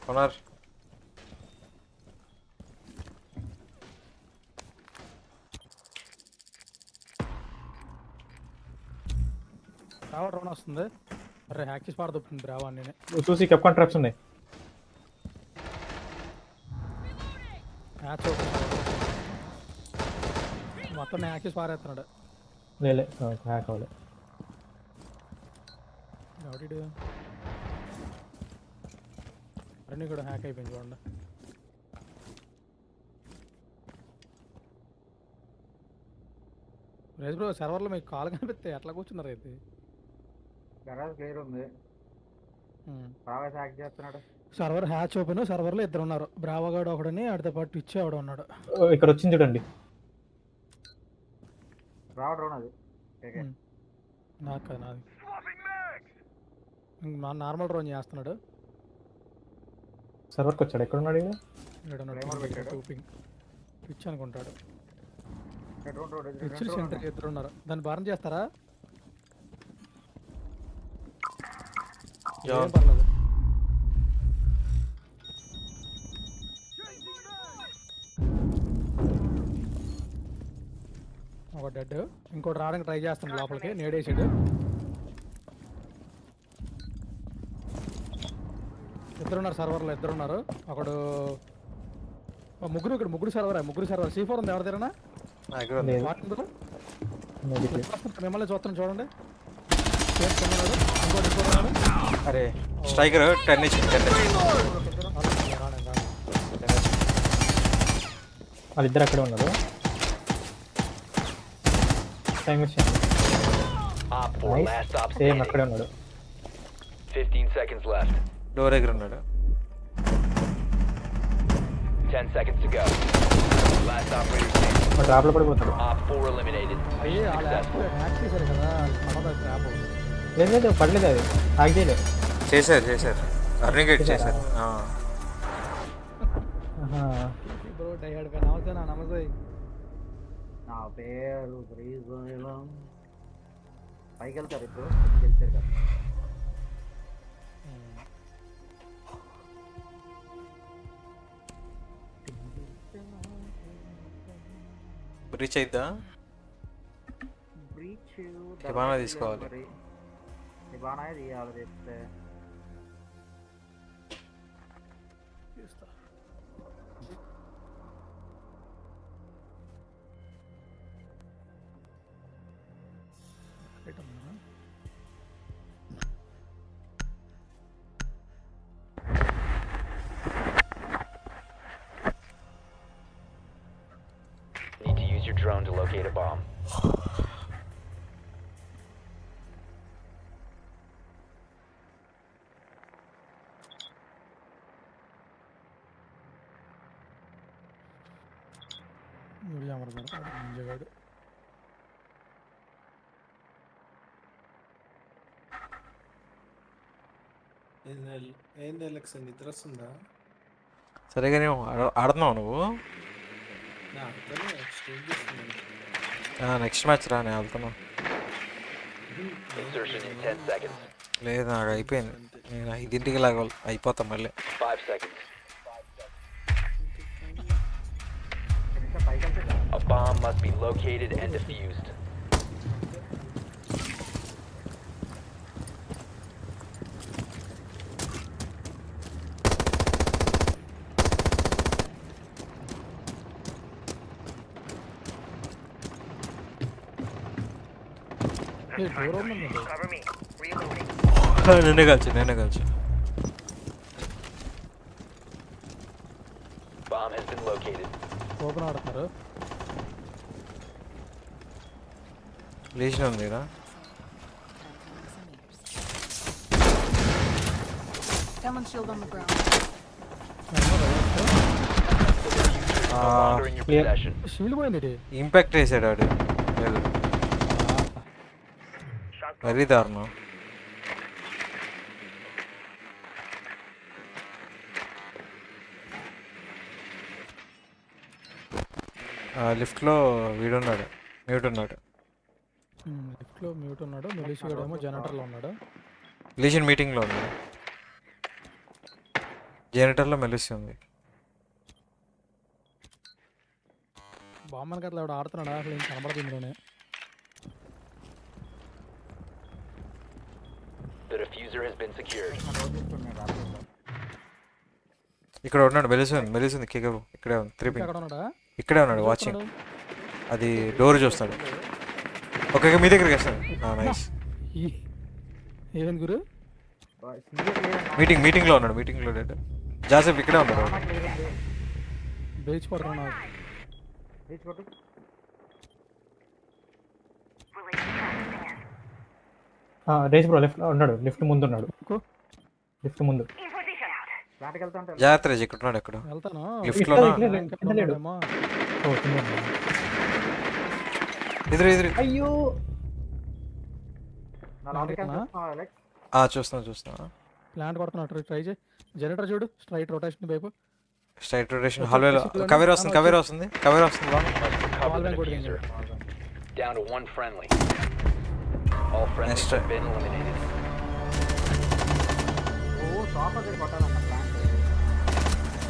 కొనర్ రావడం డ్రోన్ వస్తుంది. అరే హ్యాక్ చేసి పారదొప్పుతుంది బ్రావా నేనే. చూసి కెప్కాన్ ట్రాప్స్ ఉన్నాయి. మ్యాచ్ మొత్తం హ్యాక్ చేసి పారేస్తున్నాడు. లేలే హ్యాక్ అవ్వలే. ఎవడు అన్నీ కూడా హ్యాక్ అయిపోయింది చూడండి. రేజ్ బ్రో సర్వర్లో మీకు కాల్ కనిపిస్తే ఎట్లా కూర్చున్నారు అయితే? క్లియర్ ఉంది. హ్యాక్ చేస్తున్నాడు. సర్వర్ హ్యాచ్ ఓపెన్, సర్వర్లో ఇద్దరు ఉన్నారు. బ్రావగాడు ఒకడని ఆడితో పాటు పిచ్చి ఆవిడ ఉన్నాడు. ఇక్కడ వచ్చింది చూడండి. రావడం అది నాకు నాది నార్మల్ డ్రోన్ చేస్తున్నాడు. సర్వర్కి వచ్చాడు. ఎక్కడ ఉన్నాడు? పిచ్ అనుకుంటాడు. పిచ్చులు సెంటర్ ఇద్దరు ఉన్నారు. దాన్ని బారం చేస్తారా? ఏం పర్లేదు. ఒక డెడ్, ఇంకోటి రావడానికి ట్రై చేస్తాను లోపలికి. నేడేసాడు. ఇద్దరున్నారు సర్వర్లో, ఇద్దరున్నారు. ఒకడు ముగ్గురు, ఇక్కడ ముగ్గురు సర్వర్. C4 ఉంది ఎవరి దగ్గర? మిమ్మల్ని చూస్తాను చూడండి. అరే స్ట్రైకర్ 10 వాళ్ళిద్దరు అక్కడే ఉన్నారు. సేమ్ అక్కడే ఉన్నాడు. 15 seconds left. డోర్ దగ్గర ఉన్నాడు. 10 seconds to go. Last operator standing. ట్రాప్లో పడిపోతాడు. Op 4 eliminated. లేదు పడలేదు, అది హ్యాక్ చేయలేదు. చేశారు అర్నిగేట్ చేశారు. నా పేరు శ్రీశైలం. పైకి వెళ్తారు ఇప్పుడు, గెలిచారు కదా. బ్రీచ్ అయిద్దా? ఇవానా తీసుకోవాలి. ఇవానా తీయాలి. తెస్తే Need to use your drone to locate locate a bomb. ఏంది అలెక్స్ నిద్ర వస్తుందా? సరిగా నేను ఆడుతున్నావు నువ్వు? నా అర్థమే స్ట్రీమ్ చేస్తున్నాను. నెక్స్ట్ మ్యాచ్ రా, నేను వెళ్తున్నా. Insertion in 10 seconds. లేదు నాకు అయిపోయింది, నేను 5ంటికి లాగా అయిపోతా మళ్ళీ. 5 seconds. A bomb must be located and defused. Cover me. Reloading. నిన్నే కాల్చు. Bomb has been located. Open ఆడుతున్నారు. లేచిన ఉందిరా. Someone shield on the ground. No longer in your possession. Shield పోయింది. ఇంపాక్ట్ వేసాడు వాడు. లేదు మరీ దారుణం. లిఫ్ట్లో వీడున్నాడు, మ్యూట్ ఉన్నాడు. లిఫ్ట్లో మ్యూట్ ఉన్నాడు. మిలిషియా ఏమో జనరేటర్లో ఉన్నాడు. మిలిషియన్ మీటింగ్లో ఉన్నాడు. జనరేటర్లో మెలిసి ఉంది. బామ్మన్ గట్ల ఆడుతున్నాడా అసలు ఏం కనబడదు ఇందులోనే. The diffuser has been secured. ఇక్కడ ఉన్నాడు, మెలిసింది కేకరు. ఇక్కడే ఉంది. 3 పింగ్ ఇక్కడే ఉన్నాడు వాచింగ్. అది డోర్ చూస్తాడు. ఓకే మీ దగ్గరికి వస్తాడు. నైస్. ఏమేం గురు? మీటింగ్లో ఉన్నాడు. మీటింగ్లో జాసెఫ్ ఇక్కడే ఉన్నాడు. బేచ్ పడుతున్నా. రేస్ బ్రో లెఫ్ట్ ఉన్నాడు. లిఫ్ట్ ముందు ఉన్నాడు. లిఫ్ట్ ముందు జాగ్రత్త. ఇక్కడ ఉన్నాడు. ఎక్కడ లిఫ్ట్లో ఎదురు. అయ్యో చూస్తున్నా. ప్లాంట్ కొడుతున్నా. ట్రై చేయి. జనరేటర్ చూడు. స్ట్రైట్ రొటేషన్ హల్వేలో కవర్ వస్తుంది. Down to 1 friendly. All friendlies have been eliminated.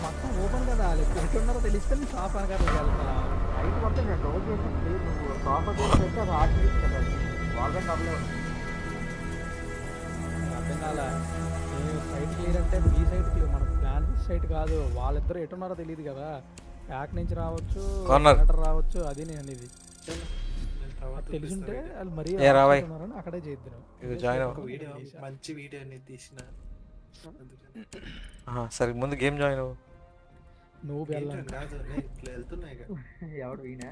మొత్తం ఓపెన్ కదా. ఎక్కడున్నారో తెలిస్తే సాఫ్ అనగా అర్థం కాల. సైట్ క్లియర్ అంటే బీ సైట్ క్లియర్, మన ప్లాన్ సైట్ కాదు. వాళ్ళిద్దరు ఎట్టున్నారో తెలియదు కదా. బ్యాక్ నుంచి రావచ్చు, రావచ్చు. అది నేను అనేది తెలిసింటే వాళ్ళు మరీ అక్కడే చేద్దాం. మంచి వీడియో అనేది తీసిన. సరే ముందు గేమ్ జాయిన్ అవ్వు. నువ్వు కాదు ఇట్లా వెళ్తున్నాయి. ఎవడు ఈయన?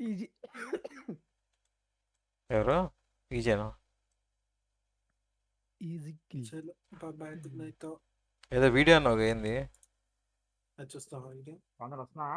ఈజీ. ఎవరు ఈజీనా? ఏదో వీడియో అన్నావు. ఏంది చూస్తావా? వస్తున్నా.